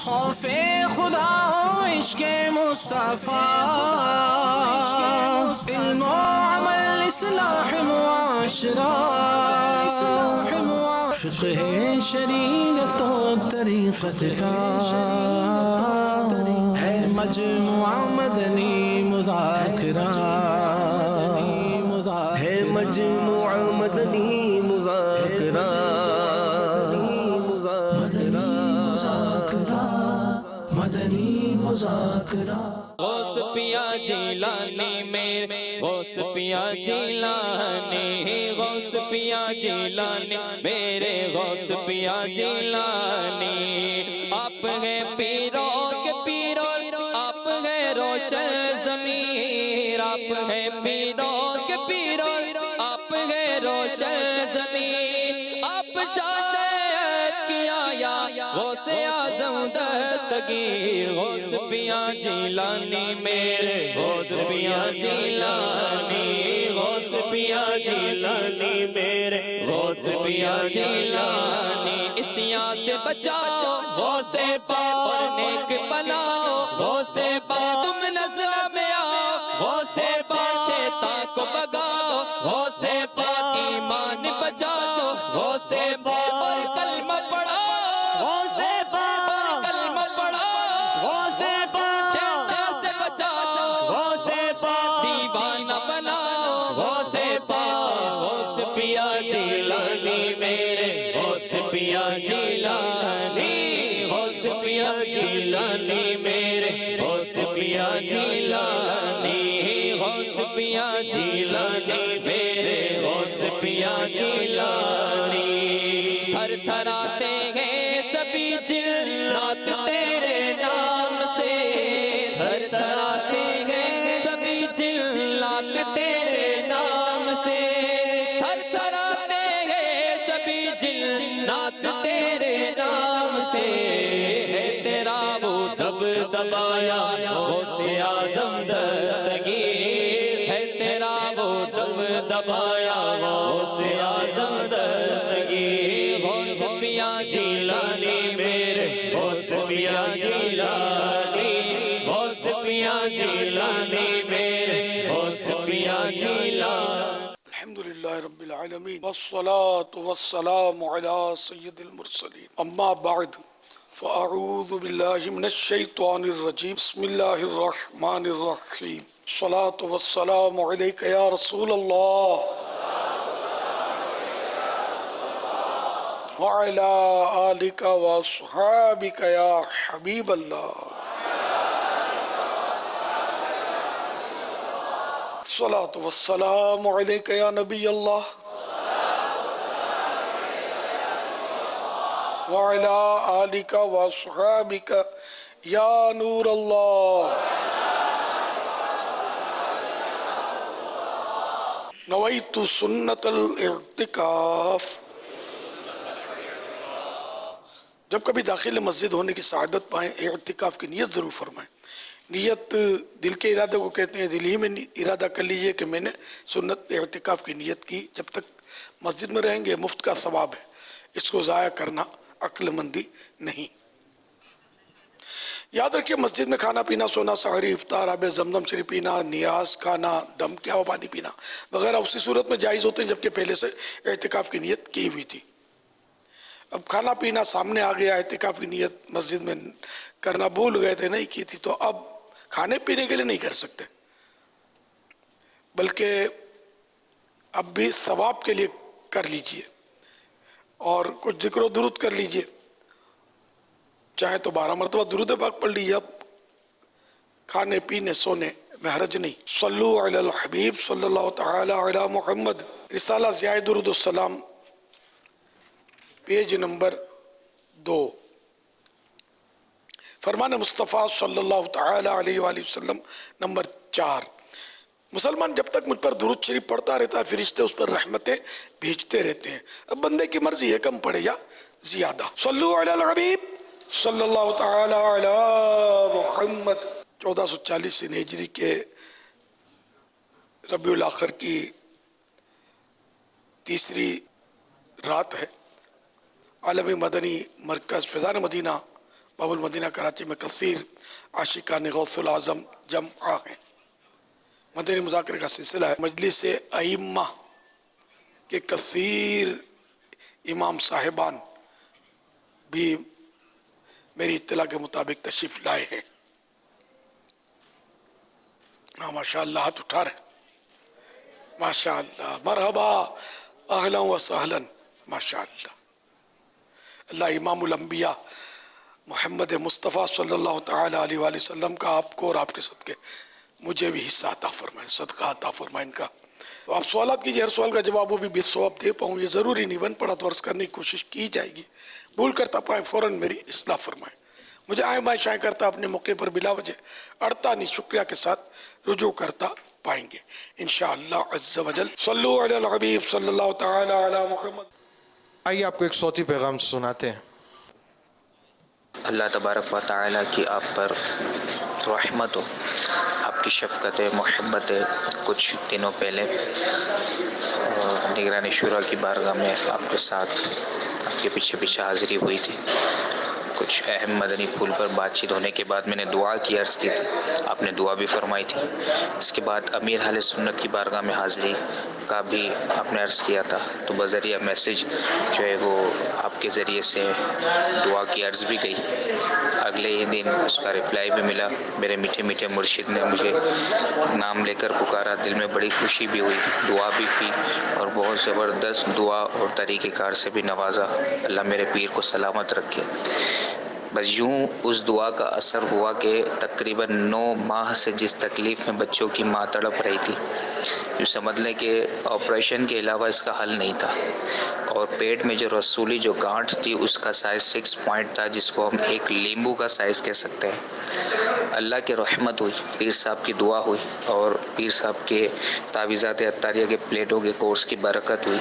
خوف خدا ہو عشق مصطفیٰ، علم و عمل اصلاح معاشرہ، فقہ شریعت و طریقت کا ہے مجموعہ مدنی مذاکرہ، ہے مجموعہ مدنی مذاکرہ، مدنی مذاکرہ۔ غوث پیا جیلانی میرے، غوث پیا جیلانی، غوث پیا جیلانی میرے، غوث پیا جیلانی۔ آپ ہیں پیروں کے پیرو، آپ ہیں روشن ضمیر، آپ ہیں پیروں کے پیرو، آپ ہیں روشن ضمیر۔ آپ شاید کیا یا غوث اعظم دستگیر، غوث پیا جیلانی میرے، غوث پیا جیلانی، غوث پیا جیلانی میرے، غوث پیا جیلانی۔ اسیاں سے بچاؤ غوث پاک اور نیک بناؤ غوث پاک، تم نظر میں آؤ غوث پاک، شیطان کو بگاؤ غوث پاک، ایمان بچاؤ غوث پاک، اور کلمہ پڑھاؤ غوث پاک، اور کلمہ پڑھاؤ غوث پاک، شیطان سے بچاؤ غوث پاک، دیوانہ بناؤ غوث پاک۔ غوث پیا جیلانی میرے، غوث پیا جیلانی، غوث پیا جیلانی میرے، غوث پیا جیلانی، غوث پیا جیلانی میرے، غوث پیا جیلانی۔ تھر تھراتے ہیں سبھی جنات تیرے نام سے، تھر تھراتے ہیں سبھی جنات تیرے نام سے، تھر تھراتے ہیں سبھی جنات تیرے نام سے۔ ہے تیرا وہ دبدبایا غوث اعظم دستگیر، ہے تیرا وہ دبدبایا غوث اعظم دستگیر۔ غوث پیا جیلانی میرے، غوث پیا جیلانی، غوث پیا جیلانی میرے، غوث پیا جیلانی۔ الحمدللہ رب العالمین، والصلاة والسلام علی سید المرسلین، اما بعد فاعوذ باللہ من الشیطان الرجیم، بسم اللہ الرحمن الرحیم، الصلاة والسلام علیک یا رسول اللہ وعلی آلک واصحابک یا حبیب اللہ، الصلاة والسلام علیک یا نبی اللہ وعلی آلک واصحابک یا نور اللہ۔ نویت سنت الاعتکاف۔ جب کبھی داخل مسجد ہونے کی سعادت پائیں، اعتکاف کی نیت ضرور فرمائیں۔ نیت دل کے ارادے کو کہتے ہیں، دل ہی میں ارادہ کر لیجئے کہ میں نے سنت اعتکاف کی نیت کی۔ جب تک مسجد میں رہیں گے مفت کا ثواب ہے، اس کو ضائع کرنا عقل مندی نہیں۔ یاد رکھیے، مسجد میں کھانا پینا، سونا، سحری، افطار، آب زمزم شریف پینا، نیاز کھانا، دم کیا ہوا پانی پینا وغیرہ اسی صورت میں جائز ہوتے ہیں جبکہ پہلے سے اعتکاف کی نیت کی ہوئی تھی۔ اب کھانا پینا سامنے آ گیا، اعتکاف کی نیت مسجد میں کرنا بھول گئے تھے، نہیں کی تھی، تو اب کھانے پینے کے لیے نہیں کر سکتے، بلکہ اب بھی ثواب کے لیے کر لیجئے اور کچھ ذکر و درود کر لیجئے، چاہے تو 12 مرتبہ درود پاک پڑھ لیجئے۔ اب کھانے پینے سونے میں حرج نہیں۔ صلو علی الحبیب صلی اللہ تعالی علی محمد، رسالہ ضیاء درود السلام، پیج نمبر 2، فرمان مصطفیٰ صلی اللہ تعالی علیہ وآلہ وسلم نمبر 4۔ مسلمان جب تک مجھ پر درود شریف پڑھتا رہتا ہے، فرشتے اس پر رحمتیں بھیجتے رہتے ہیں۔ اب بندے کی مرضی ہے کم پڑھے یا زیادہ۔ صلو علی الحبیب صلی اللہ تعالی علی محمد۔ 1440 ہجری کے ربیع الاخر کی تیسری رات ہے۔ عالم مدنی مرکز فیضان مدینہ باب المدینہ کراچی میں کثیر عاشقان غوث العظم جمع ہیں. مدنی مذاکرے کا سلسلہ ہے. مجلس ائمہ کے کثیر امام صاحبان بھی میری اطلاع کے مطابق تشریف لائے ہیں. ماشاء اللہ ہاتھ اٹھا رہے. ماشاء اللہ مرحبا اہلا و سہلا. ماشاء اللہ. اللہ امام الانبیاء محمد مصطفیٰ صلی اللہ تعالی علیہ وآلہ وسلم کا آپ کو اور آپ کے صدقے مجھے بھی حصہ عطا فرمائے, صدقہ عطا فرمائے ان کا. تو آپ سوالات کیجئے, ہر سوال کا جواب وہ بھی بالثواب دے پاؤں یہ ضروری نہیں, بن پڑا تو عرض کرنے کی کوشش کی جائے گی. بھول کرتا پائیں فوراً میری اصلاح فرمائیں. مجھے آئیں بائیں شائیں کرتا اپنے موقع پر بلا وجہ اڑتا نہیں, شکریہ کے ساتھ رجوع کرتا پائیں گے انشاءاللہ عز و جل. صلو علی الحبیب صلی اللہ تعالی علی محمد. آئیے آپ کو ایک صوتی پیغام سناتے ہیں. اللہ تبارک و تعالیٰ کی آپ پر رحمت ہو, آپ کی شفقت محبت. کچھ دنوں پہلے نگران شورا کی بارگاہ میں آپ کے ساتھ آپ کے پیچھے حاضری ہوئی تھی. کچھ اہم مدنی پھول پر بات چیت ہونے کے بعد میں نے دعا کی عرض کی تھی, آپ نے دعا بھی فرمائی تھی. اس کے بعد امیر اہل سنت کی بارگاہ میں حاضری کا بھی آپ نے عرض کیا تھا, تو بذریعہ میسیج جو ہے وہ آپ کے ذریعے سے دعا کی عرض بھی گئی. اگلے ہی دن اس کا رپلائی بھی ملا. میرے میٹھے میٹھے مرشد نے مجھے نام لے کر پکارا, دل میں بڑی خوشی بھی ہوئی, دعا بھی کی اور بہت زبردست دعا اور طریقہ کار سے بھی نوازا. اللہ میرے پیر کو سلامت رکھے. بس یوں اس دعا کا اثر ہوا کہ تقریباً 9 ماہ سے جس تکلیف میں بچوں کی ماں تڑپ رہی تھی, یوں سمجھ لیں کہ آپریشن کے علاوہ اس کا حل نہیں تھا. اور پیٹ میں جو رسولی جو گانٹھ تھی اس کا سائز 6 پوائنٹ تھا, جس کو ہم ایک لیمبو کا سائز کہہ سکتے ہیں. اللہ کی رحمت ہوئی, پیر صاحب کی دعا ہوئی اور پیر صاحب کے تعویذات عطاریہ کے پلیٹوں کے کورس کی برکت ہوئی.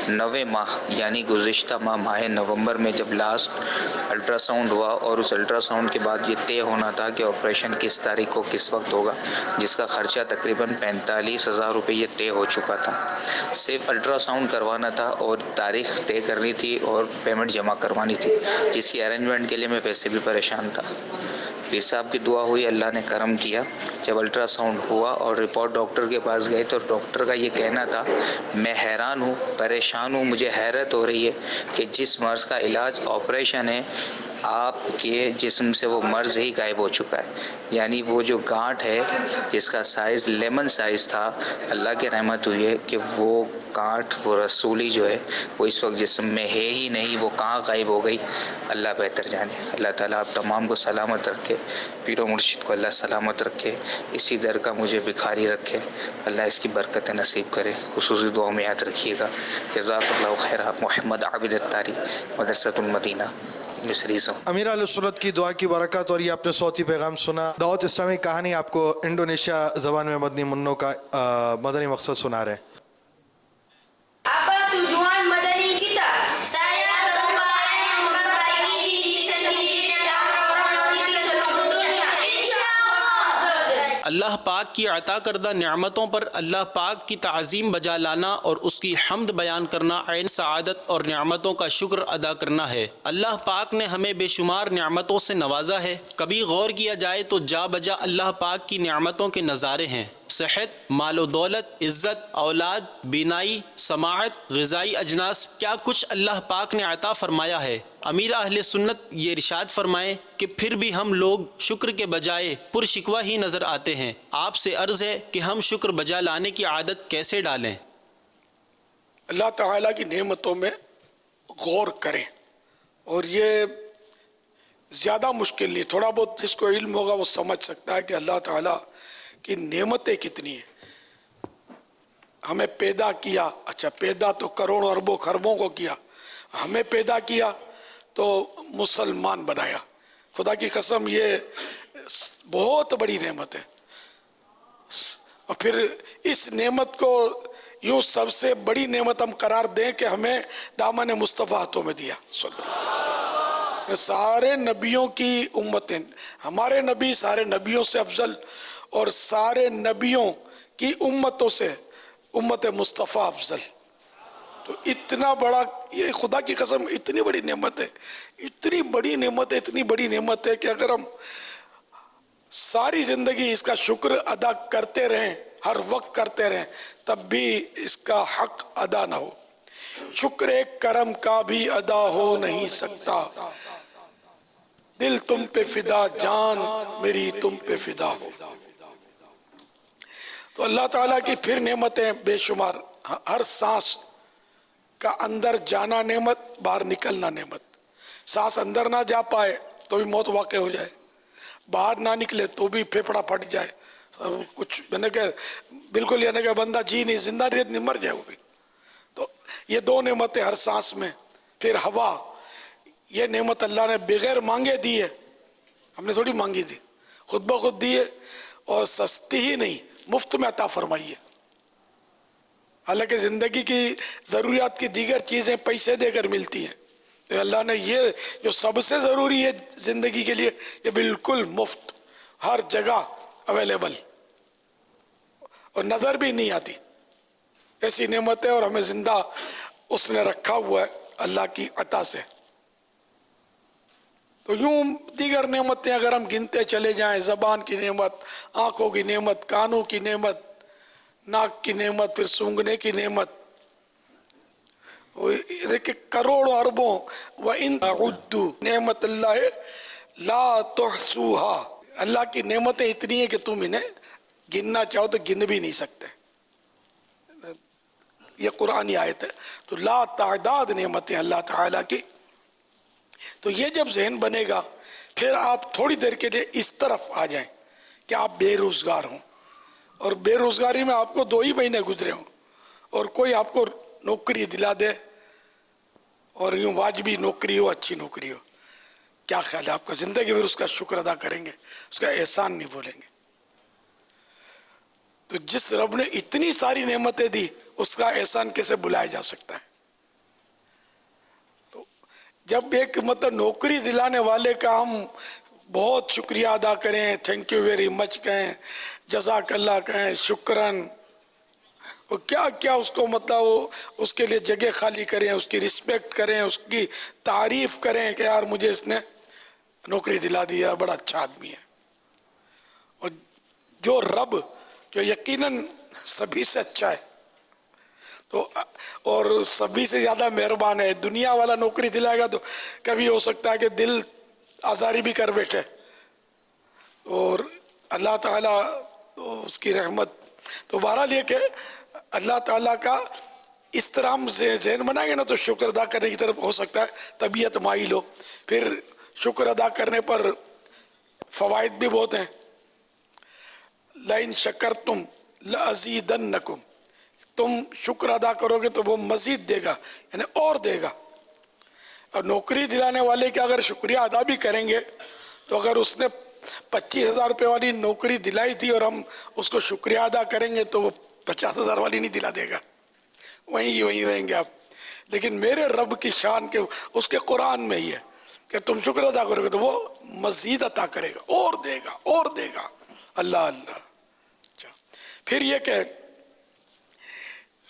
9 ماہ یعنی گزشتہ ماہ نومبر میں جب لاسٹ الٹرا ساؤنڈ ہوا اور اس الٹرا ساؤنڈ کے بعد یہ طے ہونا تھا کہ آپریشن کس تاریخ کو کس وقت ہوگا, جس کا خرچہ تقریباً 45,000 روپے یہ طے ہو چکا تھا. صرف الٹرا ساؤنڈ کروانا تھا اور تاریخ طے کرنی تھی اور پیمنٹ جمع کروانی تھی, جس کی ارینجمنٹ کے لیے میں پیسے بھی پریشان تھا. پیر صاحب کی دعا ہوئی, اللہ نے کرم کیا. جب الٹرا ساؤنڈ ہوا اور رپورٹ ڈاکٹر کے پاس گئے تو ڈاکٹر کا یہ کہنا تھا, میں حیران ہوں, پریشان ہوں, مجھے حیرت ہو رہی ہے کہ جس مرض کا علاج آپریشن ہے آپ کے جسم سے وہ مرض ہی غائب ہو چکا ہے. یعنی وہ جو گانٹھ ہے جس کا سائز لیمن سائز تھا, اللہ کی رحمت ہوئی ہے کہ وہ گانٹھ وہ رسولی جو ہے وہ اس وقت جسم میں ہے ہی نہیں, وہ کہاں غائب ہو گئی اللہ بہتر جانے. اللہ تعالیٰ آپ تمام کو سلامت رکھے, پیر و مرشد کو اللہ سلامت رکھے, اسی در کا مجھے بکھاری رکھے, اللہ اس کی برکت نصیب کرے. خصوصی دعا میں یاد رکھیے گا. جزاک اللہ خیر. محمد عابد الطاری, مدرسۃ المدینہ, مصری سے. امیر اہل سنت کی دعا کی برکت. اور یہ آپ نے صوتی پیغام سنا. دعوت اسلامی کہانی آپ کو انڈونیشیا زبان میں مدنی منوں کا مدنی مقصد سنا رہے ہیں. Apa tujuan madani kita? Saya berupaya memperbaiki diri sendiri dan orang-orang di seluruh dunia. InsyaAllah. اللہ پاک کی عطا کردہ نعمتوں پر اللہ پاک کی تعظیم بجا لانا اور اس کی حمد بیان کرنا عین سعادت اور نعمتوں کا شکر ادا کرنا ہے. اللہ پاک نے ہمیں بے شمار نعمتوں سے نوازا ہے. کبھی غور کیا جائے تو جا بجا اللہ پاک کی نعمتوں کے نظارے ہیں. صحت, مال و دولت, عزت, اولاد, بینائی, سماعت, غذائی اجناس, کیا کچھ اللہ پاک نے عطا فرمایا ہے. امیر اہل سنت یہ ارشاد فرمائیں کہ پھر بھی ہم لوگ شکر کے بجائے پرشکوہ ہی نظر آتے ہیں. آپ سے عرض ہے کہ ہم شکر بجا لانے کی عادت کیسے ڈالیں. اللہ تعالیٰ کی نعمتوں میں غور کریں, اور یہ زیادہ مشکل نہیں, تھوڑا بہت جس کو علم ہوگا وہ سمجھ سکتا ہے کہ اللہ تعالیٰ کی نعمتیں کتنی ہیں. ہمیں پیدا کیا, اچھا پیدا تو کروڑوں اربوں خربوں کو کیا, ہمیں پیدا کیا تو مسلمان بنایا. خدا کی قسم یہ بہت بڑی نعمت ہے. اور پھر اس نعمت کو یوں سب سے بڑی نعمت ہم قرار دیں کہ ہمیں دامن مصطفیٰ ہاتھوں میں دیا صلی اللہ علیہ وسلم. سارے نبیوں کی امتیں, ہمارے نبی سارے نبیوں سے افضل اور سارے نبیوں کی امتوں سے امت مصطفیٰ افضل. تو اتنا بڑا، یہ خدا کی قسم اتنی بڑی نعمت ہے، اتنی بڑی نعمت ہے، اتنی بڑی نعمت ہے کہ اگر ہم ساری زندگی اس کا شکر ادا کرتے رہیں، ہر وقت کرتے رہیں، تب بھی اس کا حق ادا نہ ہو۔ شکر ایک کرم کا بھی ادا ہو نہیں سکتا، دل تم پہ فدا، جان میری تم پہ فدا ہو۔ تو اللہ تعالیٰ کی پھر نعمتیں بے شمار، ہر سانس کا اندر جانا نعمت، باہر نکلنا نعمت۔ سانس اندر نہ جا پائے تو بھی موت واقع ہو جائے، باہر نہ نکلے تو بھی پھیپھڑا پھٹ جائے، کچھ میں نے کہا بالکل یعنی کہ بندہ جی نہیں، زندہ نہیں، مر جائے وہ بھی۔ تو یہ دو نعمتیں ہر سانس میں۔ پھر ہوا، یہ نعمت اللہ نے بغیر مانگے دی ہے، ہم نے تھوڑی مانگی تھی، خود بخود دی ہے، اور سستی ہی نہیں، مفت میں عطا فرمائی ہے۔ حالانکہ زندگی کی ضروریات کی دیگر چیزیں پیسے دے کر ملتی ہیں، تو اللہ نے یہ جو سب سے ضروری ہے زندگی کے لیے، یہ بالکل مفت، ہر جگہ اویلیبل، اور نظر بھی نہیں آتی، ایسی نعمت ہے، اور ہمیں زندہ اس نے رکھا ہوا ہے اللہ کی عطا سے۔ تو یوں دیگر نعمتیں اگر ہم گنتے چلے جائیں، زبان کی نعمت، آنکھوں کی نعمت، کانوں کی نعمت، ناک کی نعمت، پھر سونگھنے کی نعمت، دیکھیں کروڑوں اربوں، وَإِن تَعُدُّوا نعمت اللہ لا تحصوها، اللہ کی نعمتیں اتنی ہیں کہ تم انہیں گننا چاہو تو گن بھی نہیں سکتے، یہ قرآنی آیت ہے۔ تو لا تعداد نعمتیں اللہ تعالیٰ کی۔ تو یہ جب ذہن بنے گا، پھر آپ تھوڑی دیر کے لیے اس طرف آ جائیں کہ آپ بے روزگار ہوں، اور بے روزگاری میں آپ کو 2 ہی مہینے گزرے ہوں، اور کوئی آپ کو نوکری دلا دے، اور یوں واجبی نوکری ہو، اچھی نوکری ہو، کیا خیال ہے آپ کا؟ زندگی میں اس کا شکر ادا کریں گے، اس کا احسان نہیں بولیں گے؟ تو جس رب نے اتنی ساری نعمتیں دی، اس کا احسان کیسے بلایا جا سکتا ہے؟ تو جب ایک مطلب نوکری دلانے والے کا ہم بہت شکریہ ادا کریں، تھینک یو ویری مچ کہیں، جزاک اللہ کہیں، شکران، اور کیا کیا اس کو مطلب اس کے لیے جگہ خالی کریں، اس کی رسپیکٹ کریں، اس کی تعریف کریں کہ یار مجھے اس نے نوکری دلا دیا، بڑا اچھا آدمی ہے۔ اور جو رب جو یقیناً سبھی سے اچھا ہے، تو اور سبھی سے زیادہ مہربان ہے، دنیا والا نوکری دلائے گا تو کبھی ہو سکتا ہے کہ دل آزاری بھی کر بیٹھے، اور اللہ تعالیٰ تو اس کی رحمت۔ تو بہرحال یہ کہ اللہ تعالیٰ کا اس طرح ہم ذہن بنائیں گے نا، تو شکر ادا کرنے کی طرف ہو سکتا ہے طبیعت مائل ہو۔ پھر شکر ادا کرنے پر فوائد بھی بہت ہیں۔ لَإِن شَكَرْتُمْ لَأَزِيدَنَّكُمْ، تم شکر ادا کرو گے تو وہ مزید دے گا، یعنی اور دے گا۔ اور نوکری دلانے والے کا اگر شکریہ ادا بھی کریں گے، تو اگر اس نے 25,000 روپے والی نوکری دلائی تھی اور ہم اس کو شکریہ ادا کریں گے، تو وہ 50,000 والی نہیں دلا دے گا، وہیں رہیں گے آپ۔ لیکن میرے رب کی شان کے اس کے قرآن میں ہی ہے کہ تم شکر ادا کرو گے تو وہ مزید عطا کرے گا، اور دے گا، اور دے گا، اللہ اللہ۔ پھر یہ کہ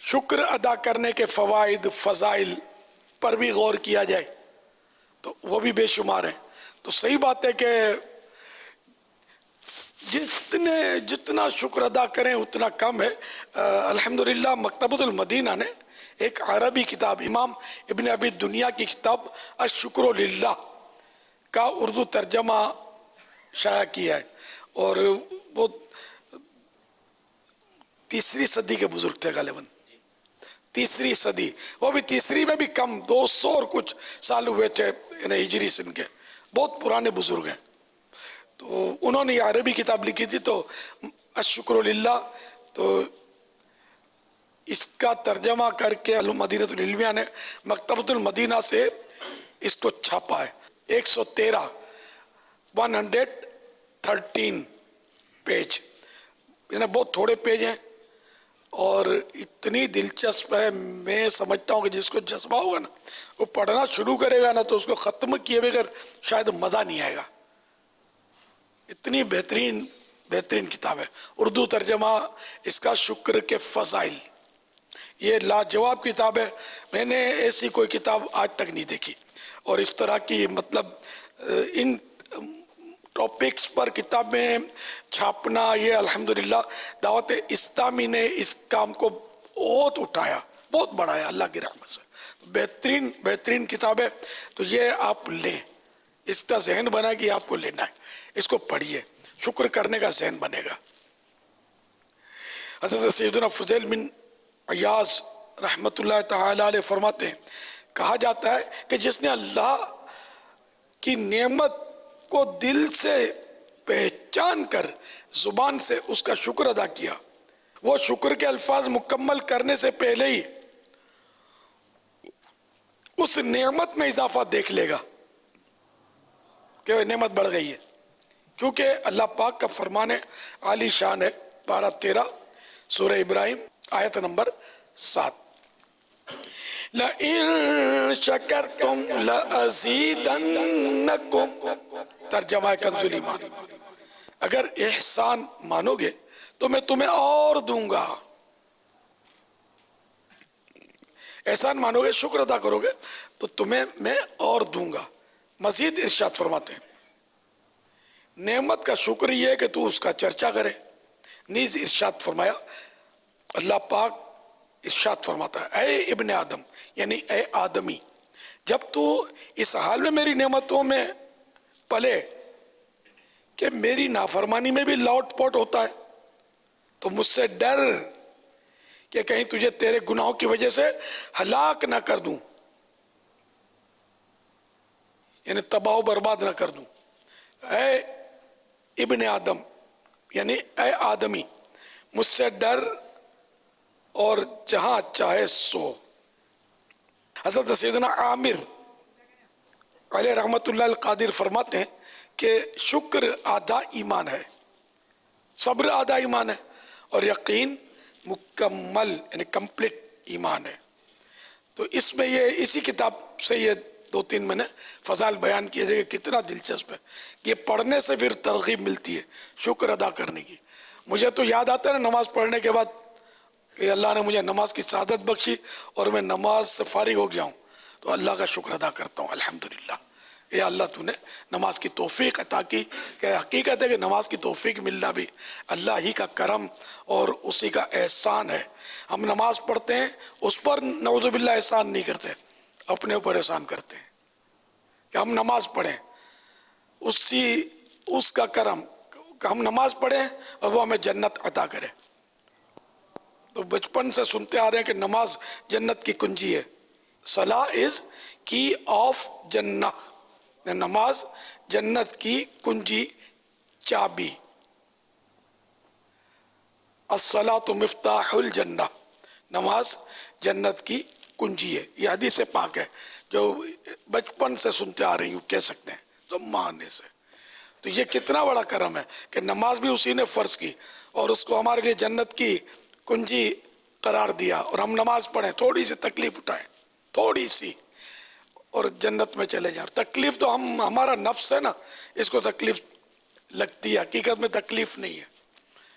شکر ادا کرنے کے فوائد، فضائل پر بھی غور کیا جائے تو وہ بھی بے شمار ہیں۔ تو صحیح بات ہے کہ جتنا شکر ادا کریں اتنا کم ہے۔ الحمدللہ مکتبۃ المدینہ نے ایک عربی کتاب، امام ابن ابی دنیا کی کتاب الشکر للہ کا اردو ترجمہ شائع کیا ہے، اور وہ 3 صدی کے بزرگ تھے غالباً، 3 صدی، وہ بھی 3 میں بھی کم، 200 اور کچھ سال ہوئے تھے یعنی ہجری سن کے، بہت پرانے بزرگ ہیں۔ تو انہوں نے یہ عربی کتاب لکھی تھی، تو الشکر للہ، تو اس کا ترجمہ کر کے المدینہ العلمیہ نے مکتبۃ المدینہ سے اس کو چھاپا ہے۔ 113 پیج، یعنی بہت تھوڑے پیج ہیں، اور اتنی دلچسپ ہے، میں سمجھتا ہوں کہ جس کو جذبہ ہوگا نا، وہ پڑھنا شروع کرے گا نا، تو اس کو ختم کیے بغیر شاید مزہ نہیں آئے گا۔ اتنی بہترین کتاب ہے، اردو ترجمہ اس کا شکر کے فضائل، یہ لاجواب کتاب ہے، میں نے ایسی کوئی کتاب آج تک نہیں دیکھی، اور اس طرح کی مطلب ان ٹاپکس پر کتابیں چھاپنا، یہ الحمدللہ دعوت اسلامی نے اس کام کو بہت اٹھایا، بہت بڑھایا اللہ کی رحمت سے. بہترین کتاب ہے، تو یہ آپ لیں، اس کا ذہن بنا کہ آپ کو لینا ہے، اس کو پڑھیے، شکر کرنے کا ذہن بنے گا. حضرت سیدنا فضیل بن عیاض رحمت اللہ تعالی علیہ فرماتے ہیں، کہا جاتا ہے کہ جس نے اللہ کی نعمت کو دل سے پہچان کر زبان سے اس کا شکر ادا کیا، وہ شکر کے الفاظ مکمل کرنے سے پہلے ہی اس نعمت میں اضافہ دیکھ لے گا کہ وہ نعمت بڑھ گئی ہے. کیونکہ اللہ پاک کا فرمان ہے، عالی شان ہے، 12-13 سورہ ابراہیم آیت نمبر 7. لَإِن شَكَرْتُمْ لَأَزِيدَنَّكُمْ، ترجمہ ہے کنز الایمان، اگر احسان مانو گے تو میں تمہیں اور دوں گا. احسان مانو گے، شکر ادا کرو گے تو تمہیں میں اور دوں گا. مزید ارشاد فرماتے ہیں، نعمت کا شکر یہ ہے کہ تو اس کا چرچا کرے. نیز ارشاد فرمایا، اللہ پاک ارشاد فرماتا ہے، اے ابن آدم، یعنی اے آدمی، جب تو اس حال میں میری نعمتوں میں پلے کہ میری نافرمانی میں بھی لوٹ پوٹ ہوتا ہے، تو مجھ سے ڈر کہ کہیں تجھے تیرے گناہوں کی وجہ سے ہلاک نہ کر دوں، یعنی تباہ و برباد نہ کر دوں. اے ابن آدم، یعنی اے آدمی، مجھ سے ڈر اور جہاں چاہے سو. حضرت سیدنا عامر علیہ رحمت اللہ القادر فرماتے ہیں کہ شکر آدھا ایمان ہے، صبر آدھا ایمان ہے، اور یقین مکمل یعنی کمپلیٹ ایمان ہے. تو اس میں یہ اسی کتاب سے یہ 2-3 میں نے فضائل بیان کیے کہ کتنا دلچسپ ہے. یہ پڑھنے سے پھر ترغیب ملتی ہے شکر ادا کرنے کی. مجھے تو یاد آتا ہے نا نماز پڑھنے کے بعد کہ اللہ نے مجھے نماز کی سعادت بخشی اور میں نماز سے فارغ ہو گیا ہوں، تو اللہ کا شکر ادا کرتا ہوں الحمدللہ. یا اللہ تو نے نماز کی توفیق عطا کی. کہ حقیقت ہے کہ نماز کی توفیق ملنا بھی اللہ ہی کا کرم اور اسی کا احسان ہے. ہم نماز پڑھتے ہیں، اس پر نعوذ باللہ احسان نہیں کرتے، اپنے اوپر احسان کرتے ہیں کہ ہم نماز پڑھیں، اس کا کرم کہ ہم نماز پڑھیں اور وہ ہمیں جنت عطا کرے. تو بچپن سے سنتے آ رہے ہیں کہ نماز جنت کی کنجی ہے. صلاح از کی آف جنہ، نماز جنت کی کنجی، چابی. الصلاۃ مفتاح الجنہ، نماز جنت کی کنجی ہے. یہ حدیث پاک ہے جو بچپن سے سنتے آ رہی ہوں، کہہ سکتے ہیں تو ماننے سے. تو یہ کتنا بڑا کرم ہے کہ نماز بھی اسی نے فرض کی اور اس کو ہمارے لیے جنت کی کنجی قرار دیا، اور ہم نماز پڑھیں، تھوڑی سی تکلیف اٹھائیں، تھوڑی سی، اور جنت میں چلے جائیں. تکلیف تو ہمارا نفس ہے نا، اس کو تکلیف لگتی ہے، حقیقت میں تکلیف نہیں ہے.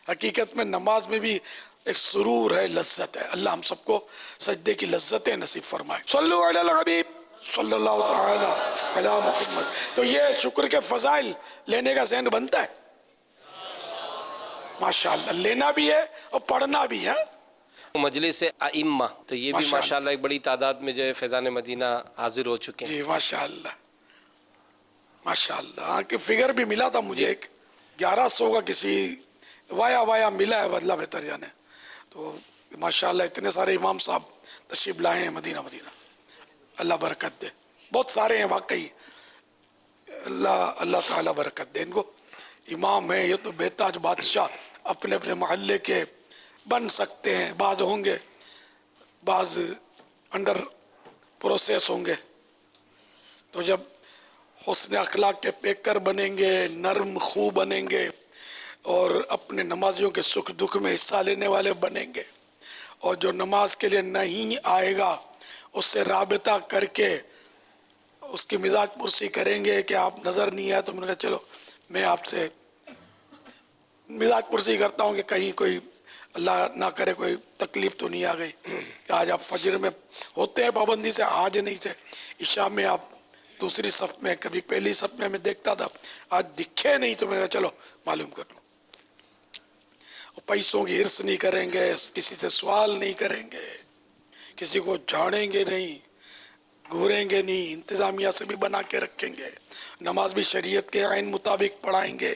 حقیقت میں نماز میں بھی ایک سرور ہے، لذت ہے. اللہ ہم سب کو سجدے کی لذتیں نصیب فرمائے. صلو علی الحبیب صلی اللہ تعالی علی محمد. تو یہ شکر کے فضائل لینے کا ذہن بنتا ہے ماشاءاللہ، لینا بھی ہے اور پڑھنا بھی ہے. مجلس ائمہ، تو یہ بھی ماشاءاللہ ایک بڑی تعداد میں جو ہے فیضان مدینہ حاضر ہو چکے ہیں. جی ماشاءاللہ ماشاءاللہ. ہاں کہ فگر بھی ملا تھا مجھے، ایک 1100 کا کسی وایا ملا ہے، بدلہ بہتر جانے. تو ماشاءاللہ اتنے سارے امام صاحب تشریف لائے ہیں مدینہ. اللہ برکت دے. بہت سارے ہیں واقعی، اللہ تعالیٰ برکت دے ان کو. امام ہیں یہ تو بہتاج بادشاہ، اپنے اپنے محلے کے بن سکتے ہیں. بعض ہوں گے، بعض انڈر پروسیس ہوں گے. تو جب حسن اخلاق کے پیکر بنیں گے، نرم خو بنیں گے، اور اپنے نمازیوں کے سکھ دکھ میں حصہ لینے والے بنیں گے، اور جو نماز کے لیے نہیں آئے گا اس سے رابطہ کر کے اس کی مزاج پرسی کریں گے کہ آپ نظر نہیں آئے. تو میں نے کہا چلو میں آپ سے مزاج پرسی کرتا ہوں کہ کہیں کوئی اللہ نہ کرے کوئی تکلیف تو نہیں آ گئی کہ آج آپ فجر میں ہوتے ہیں پابندی سے، آج نہیں تھے، عشاء میں آپ دوسری صف میں، کبھی پہلی صف میں دیکھتا تھا، آج دکھے نہیں تو میں نے کہا چلو معلوم کر لوں. پیسوں کی ہرس نہیں کریں گے، کسی سے سوال نہیں کریں گے، کسی کو جھاڑیں گے نہیں، گھوریں گے نہیں، انتظامیہ سے بھی بنا کے رکھیں گے، نماز بھی شریعت کے عین مطابق پڑھائیں گے.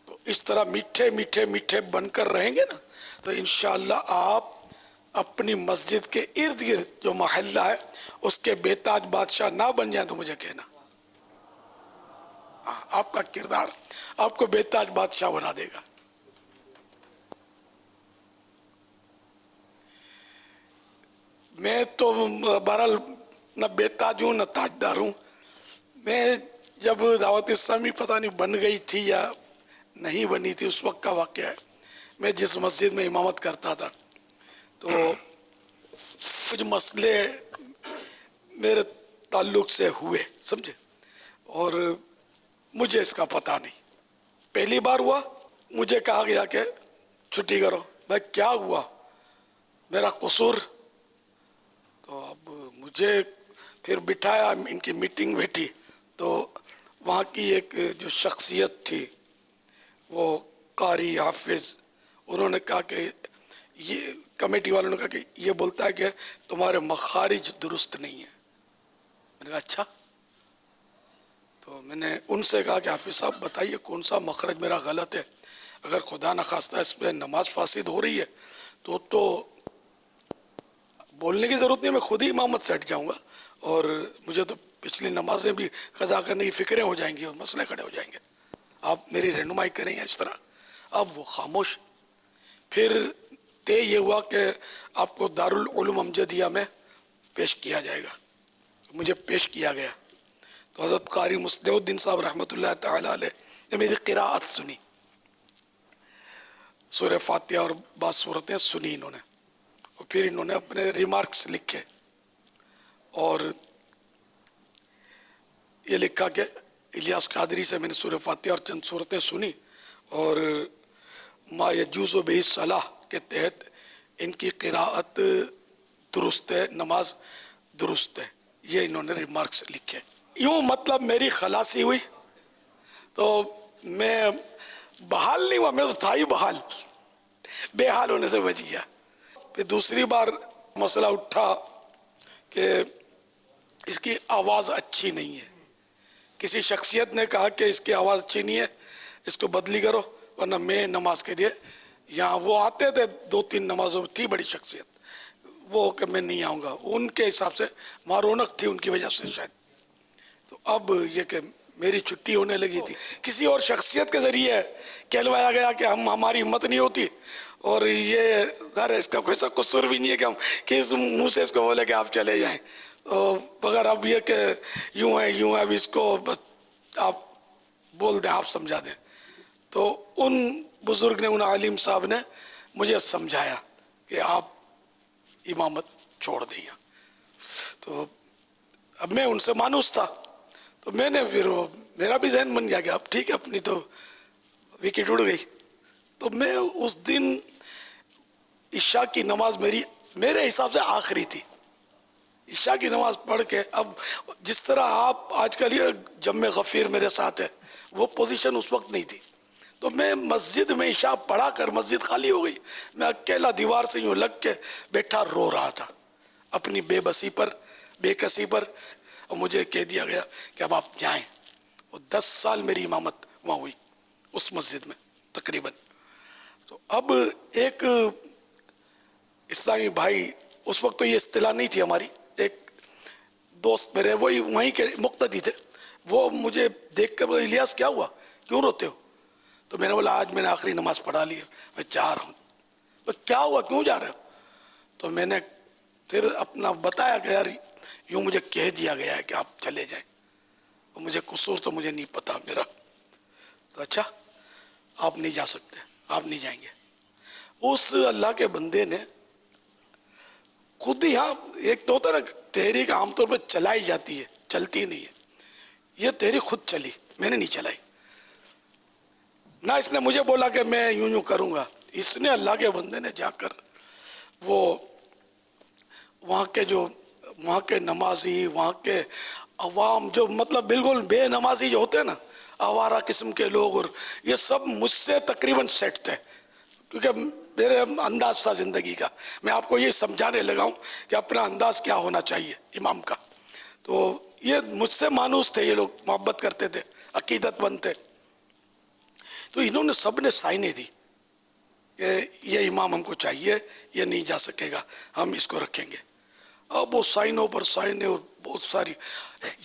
تو اس طرح میٹھے میٹھے میٹھے بن کر رہیں گے نا تو انشاءاللہ آپ اپنی مسجد کے ارد گرد جو محلہ ہے اس کے بے تاج بادشاہ نہ بن جائیں تو مجھے کہنا. آپ کا کردار آپ کو بے تاج بادشاہ بنا دے گا. میں تو بہرحال نہ بے تاج ہوں نہ تاجدار ہوں. میں جب دعوت اسلامی پتہ نہیں بن گئی تھی یا نہیں بنی تھی اس وقت کا واقعہ ہے. میں جس مسجد میں امامت کرتا تھا تو کچھ مسئلے میرے تعلق سے ہوئے سمجھے، اور مجھے اس کا پتہ نہیں. پہلی بار ہوا مجھے کہا گیا کہ چھٹی کرو. بھائی کیا ہوا، میرا قصور؟ تو اب مجھے پھر بٹھایا، ان کی میٹنگ بیٹھی تو وہاں کی ایک جو شخصیت تھی وہ قاری حافظ، انہوں نے کہا کہ یہ کمیٹی والوں نے کہا کہ یہ بولتا ہے کہ تمہارے مخارج درست نہیں ہیں. میں نے کہا اچھا. تو میں نے ان سے کہا کہ حافظ صاحب بتائیے کون سا مخرج میرا غلط ہے، اگر خدا نخواستہ اس پہ نماز فاسد ہو رہی ہے تو بولنے کی ضرورت نہیں، میں خود ہی امامت سے ہٹ جاؤں گا اور مجھے تو پچھلی نمازیں بھی قضا کرنے کی فکریں ہو جائیں گی اور مسئلے کھڑے ہو جائیں گے. آپ میری رہنمائی کریں گے اس طرح. اب وہ خاموش. پھر طے یہ ہوا کہ آپ کو دارالعلوم امجدیہ میں پیش کیا جائے گا. مجھے پیش کیا گیا تو حضرت قاری مصلح الدین صاحب رحمۃ اللہ تعالی علیہ نے میری قراءت سنی، سورہ فاتحہ اور بعض صورتیں سنی انہوں نے، اور پھر انہوں نے اپنے ریمارکس لکھے اور یہ لکھا کہ الیاس قادری سے میں نے سورہ فاتحہ اور چند صورتیں سنی اور ما یجوز بہ الصلاۃ کے تحت ان کی قراءت درست ہے، نماز درست ہے. یہ انہوں نے ریمارکس لکھے. یوں مطلب میری خلاصی ہوئی تو میں بحال نہیں ہوا، میں تو تھا ہی بحال، بے حال ہونے سے بچ گیا. پھر دوسری بار مسئلہ اٹھا کہ اس کی آواز اچھی نہیں ہے. کسی شخصیت نے کہا کہ اس کی آواز اچھی نہیں ہے، اس کو بدلی کرو ورنہ میں نماز کے لیے یہاں، وہ آتے تھے 2-3 نمازوں میں، تھی بڑی شخصیت، وہ کہ میں نہیں آؤں گا. ان کے حساب سے وہاں رونق تھی ان کی وجہ سے شاید. تو اب یہ کہ میری چھٹی ہونے لگی تھی، کسی اور شخصیت کے ذریعے کہلوایا گیا کہ ہماری ہمت نہیں ہوتی اور یہ ظاہر ہے اس کا کوئی ایسا قصور بھی نہیں ہے کہ ہم کس منہ سے اس کو بولے کہ آپ چلے جائیں، مگر اب یہ کہ یوں ہے اب اس کو بس آپ بول دیں، آپ سمجھا دیں. تو ان بزرگ نے، ان عالم صاحب نے مجھے سمجھایا کہ آپ امامت چھوڑ دیں. تو اب میں ان سے مانوس تھا تو میں نے پھر میرا بھی ذہن بن گیا کہ اب ٹھیک ہے اپنی تو وکٹ اڑ گئی. تو میں اس دن عشاء کی نماز میرے حساب سے آخری تھی. عشاء کی نماز پڑھ کے اب جس طرح آپ آج کل یہ جمع غفیر میرے ساتھ ہے، وہ پوزیشن اس وقت نہیں تھی. تو میں مسجد میں عشاء پڑھا کر مسجد خالی ہو گئی، میں اکیلا دیوار سے یوں لگ کے بیٹھا رو رہا تھا اپنی بے بسی پر، بے کسی پر. اور مجھے کہہ دیا گیا کہ اب آپ جائیں. وہ 10 سال میری امامت وہاں ہوئی اس مسجد میں تقریباً. تو اب ایک اسلامی بھائی، اس وقت تو یہ اصطلاح نہیں تھی ہماری، ایک دوست میرے وہی وہیں کے مقتدی تھے، وہ مجھے دیکھ کر بولے الیاس کیا ہوا، کیوں روتے ہو؟ تو میں نے بولا آج میں نے آخری نماز پڑھا لی ہے، میں جا رہا ہوں. کیا ہوا، کیوں جا رہے ہو؟ تو میں نے پھر اپنا بتایا کہ یار یوں مجھے کہہ دیا گیا ہے کہ آپ چلے جائیں، اور مجھے قصور تو مجھے نہیں پتا میرا. تو اچھا آپ نہیں جا سکتے، آپ نہیں جائیں گے. اس اللہ کے بندے نے خود ہی، ہاں ایک تو ہوتا ہے نا تحریک عام طور پہ چلائی جاتی ہے، چلتی نہیں ہے، یہ تحریک خود چلی، میں نے نہیں چلائی. نہ اس نے مجھے بولا کہ میں یوں کروں گا، اس نے اللہ کے بندے نے جا کر وہ وہاں کے نمازی، وہاں کے عوام جو مطلب بالکل بے نمازی جو ہوتے ہیں نا، آوارہ قسم کے لوگ، اور یہ سب مجھ سے تقریباً سیٹ تھے، کیونکہ میرے انداز تھا زندگی کا. میں آپ کو یہ سمجھانے لگا ہوں کہ اپنا انداز کیا ہونا چاہیے امام کا. تو یہ مجھ سے مانوس تھے، یہ لوگ محبت کرتے تھے، عقیدت مند تھے. تو انہوں نے سب نے سائنیں دی کہ یہ امام ہم کو چاہیے، یہ نہیں جا سکے گا، ہم اس کو رکھیں گے. اب وہ سائنوں پر سائنیں اور بہت ساری.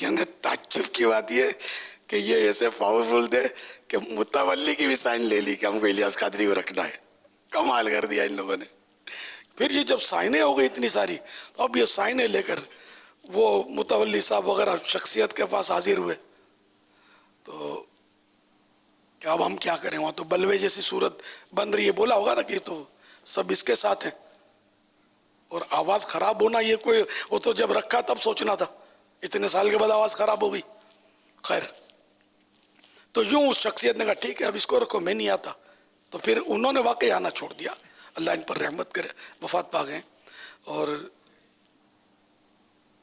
یعنی تعجب کی بات یہ کہ یہ ایسے پاورفل تھے کہ متولی کی بھی سائن لے لی کہ ہم کو الیاس قادری کو رکھنا ہے. کمال کر دیا ان لوگوں نے. پھر یہ جب سائنیں ہو گئی اتنی ساری، تو اب یہ سائنیں لے کر وہ متولی صاحب وغیرہ شخصیت کے پاس حاضر ہوئے. تو کہ اب ہم کیا کریں، وہاں تو بلوے جیسی صورت بن رہی ہے. بولا ہوگا نا کہ تو سب اس کے ساتھ ہیں، اور آواز خراب ہونا یہ کوئی، وہ تو جب رکھا تب سوچنا تھا، اتنے سال کے بعد آواز خراب ہو گئی. خیر، تو یوں اس شخصیت نے کہا ٹھیک ہے اب اس کو رکھو، میں نہیں آتا. تو پھر انہوں نے واقعی آنا چھوڑ دیا، اللہ ان پر رحمت کرے، وفات پا گئے. اور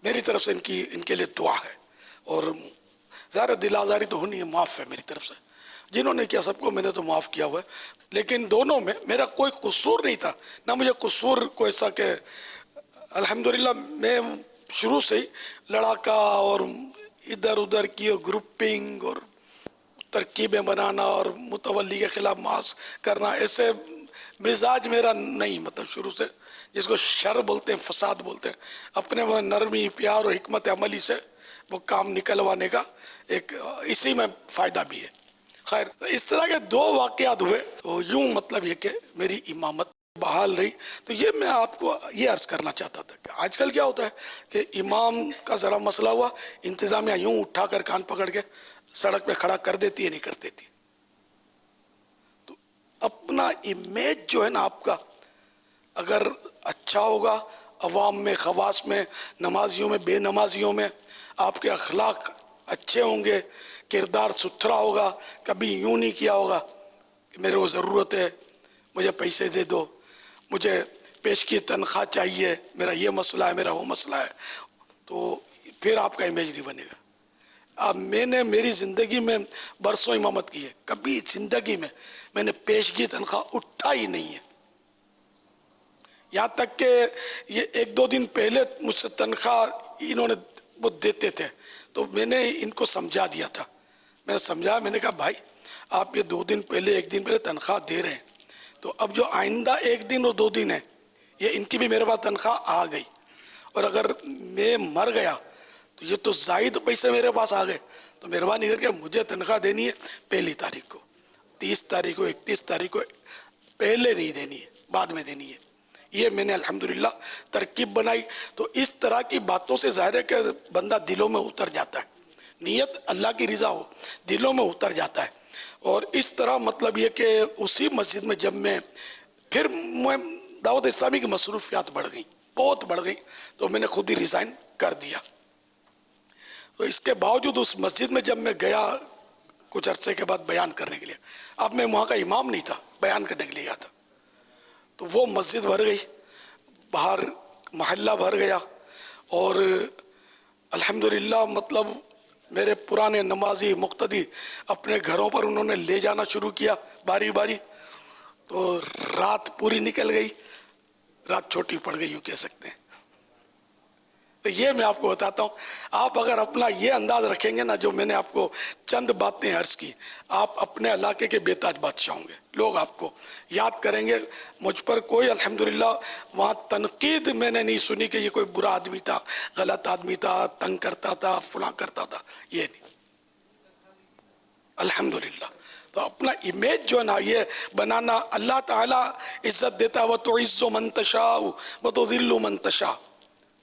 میری طرف سے ان کے لیے دعا ہے، اور ظاہر دل آزاری تو ہونی ہے، معاف ہے میری طرف سے. جنہوں نے کیا سب کو میں نے تو معاف کیا ہوا ہے، لیکن دونوں میں میرا کوئی قصور نہیں تھا، نہ مجھے قصور کو ایسا کہ الحمدللہ میں شروع سے ہی لڑاکا اور ادھر ادھر کی گروپنگ اور ترکیبیں بنانا اور متولی کے خلاف ماس کرنا، ایسے مزاج میرا نہیں. مطلب شروع سے جس کو شر بولتے ہیں، فساد بولتے ہیں، اپنے وہ نرمی پیار اور حکمت عملی سے وہ کام نکلوانے کا ایک اسی میں فائدہ بھی ہے. خیر، اس طرح کے دو واقعات ہوئے. تو یوں مطلب یہ کہ میری امامت بحال رہی. تو یہ میں آپ کو یہ عرض کرنا چاہتا تھا کہ آج کل کیا ہوتا ہے کہ امام کا ذرا مسئلہ ہوا، انتظامیہ یوں اٹھا کر کان پکڑ کے سڑک پہ کھڑا کر دیتی ہے، نہیں کر دیتی. تو اپنا امیج جو ہے نا آپ کا اگر اچھا ہوگا، عوام میں، خواص میں، نمازیوں میں، بے نمازیوں میں آپ کے اخلاق اچھے ہوں گے، کردار ستھرا ہوگا، کبھی یوں نہیں کیا ہوگا کہ میرے کو ضرورت ہے، مجھے پیسے دے دو، مجھے پیش کی تنخواہ چاہیے، میرا یہ مسئلہ ہے، میرا وہ مسئلہ ہے، تو پھر آپ کا امیج نہیں بنے گا. اب میں نے میری زندگی میں برسوں امامت کی ہے، کبھی زندگی میں نے پیشگی تنخواہ اٹھا ہی نہیں ہے. یہاں تک کہ یہ ایک دو دن پہلے مجھ سے تنخواہ انہوں نے وہ دیتے تھے، تو میں نے ان کو سمجھا دیا تھا. میں نے سمجھا، میں نے کہا بھائی آپ یہ 2 دن پہلے 1 دن پہلے تنخواہ دے رہے ہیں، تو اب جو آئندہ 1 دن اور 2 دن ہے، یہ ان کی بھی میرے پاس تنخواہ آ گئی، اور اگر میں مر گیا تو یہ تو زائد پیسے میرے پاس آ گئے. تو مہربانی کر کے مجھے تنخواہ دینی ہے 1 تاریخ کو، 30 تاریخ کو، 31 تاریخ کو، پہلے نہیں دینی ہے، بعد میں دینی ہے. یہ میں نے الحمدللہ ترکیب بنائی. تو اس طرح کی باتوں سے ظاہر ہے کہ بندہ دلوں میں اتر جاتا ہے، نیت اللہ کی رضا ہو، دلوں میں اتر جاتا ہے. اور اس طرح مطلب یہ کہ اسی مسجد میں جب میں پھر دعوت اسلامی کی مصروفیات بڑھ گئیں، بہت بڑھ گئیں، تو میں نے خود ہی ریزائن کر دیا. تو اس کے باوجود اس مسجد میں جب میں گیا کچھ عرصے کے بعد بیان کرنے کے لیے، اب میں وہاں کا امام نہیں تھا، بیان کرنے کے لیے گیا تھا، تو وہ مسجد بھر گئی، باہر محلہ بھر گیا. اور الحمدللہ مطلب میرے پرانے نمازی مقتدی اپنے گھروں پر انہوں نے لے جانا شروع کیا باری باری. تو رات پوری نکل گئی، رات چھوٹی پڑ گئی یوں کہہ سکتے ہیں. تو یہ میں آپ کو بتاتا ہوں، آپ اگر اپنا یہ انداز رکھیں گے نا، جو میں نے آپ کو چند باتیں عرض کی، آپ اپنے علاقے کے بے تاج بادشاہ ہوں گے. لوگ آپ کو یاد کریں گے. مجھ پر کوئی الحمدللہ وہاں تنقید میں نے نہیں سنی کہ یہ کوئی برا آدمی تھا، غلط آدمی تھا، تنگ کرتا تھا، فلاں کرتا تھا، یہ نہیں، الحمدللہ. تو اپنا امیج جو ہے نا یہ بنانا، اللہ تعالیٰ عزت دیتا ہے، وَتُعِزُّ مَن تَشَاءُ وَتُذِلُّ مَن تَشَاءُ.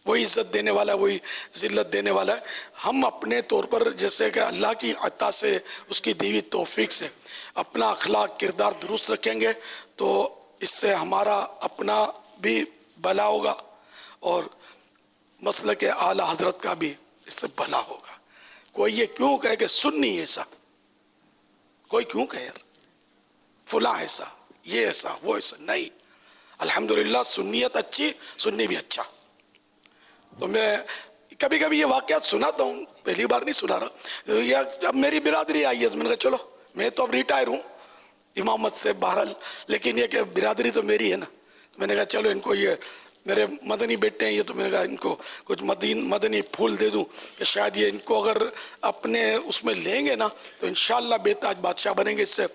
وہی عزت دینے والا ہے، وہی ذلت دینے والا ہے. ہم اپنے طور پر جیسے کہ اللہ کی عطا سے، اس کی دی ہوئی توفیق سے اپنا اخلاق کردار درست رکھیں گے تو اس سے ہمارا اپنا بھی بھلا ہوگا، اور مسلک اعلیٰ حضرت کا بھی اس سے بھلا ہوگا. کوئی یہ کیوں کہے کہ سنی ایسا، کوئی کیوں کہے یار فلاں ایسا، یہ ایسا وہ ایسا نہیں. الحمدللہ سنیت اچھی, سنی بھی اچھا. تو میں کبھی کبھی یہ واقعات سناتا ہوں, پہلی بار نہیں سنا رہا. یہ اب میری برادری آئی ہے تو میں نے کہا چلو, میں تو اب ریٹائر ہوں امامت سے بہرحال, لیکن یہ کہ برادری تو میری ہے نا. میں نے کہا چلو ان کو, یہ میرے مدنی بیٹے ہیں یہ, تو میں نے کہا ان کو کچھ مدنی پھول دے دوں کہ شاید یہ ان کو اگر اپنے اس میں لیں گے نا تو انشاءاللہ بے تاج بادشاہ بنیں گے. اس سے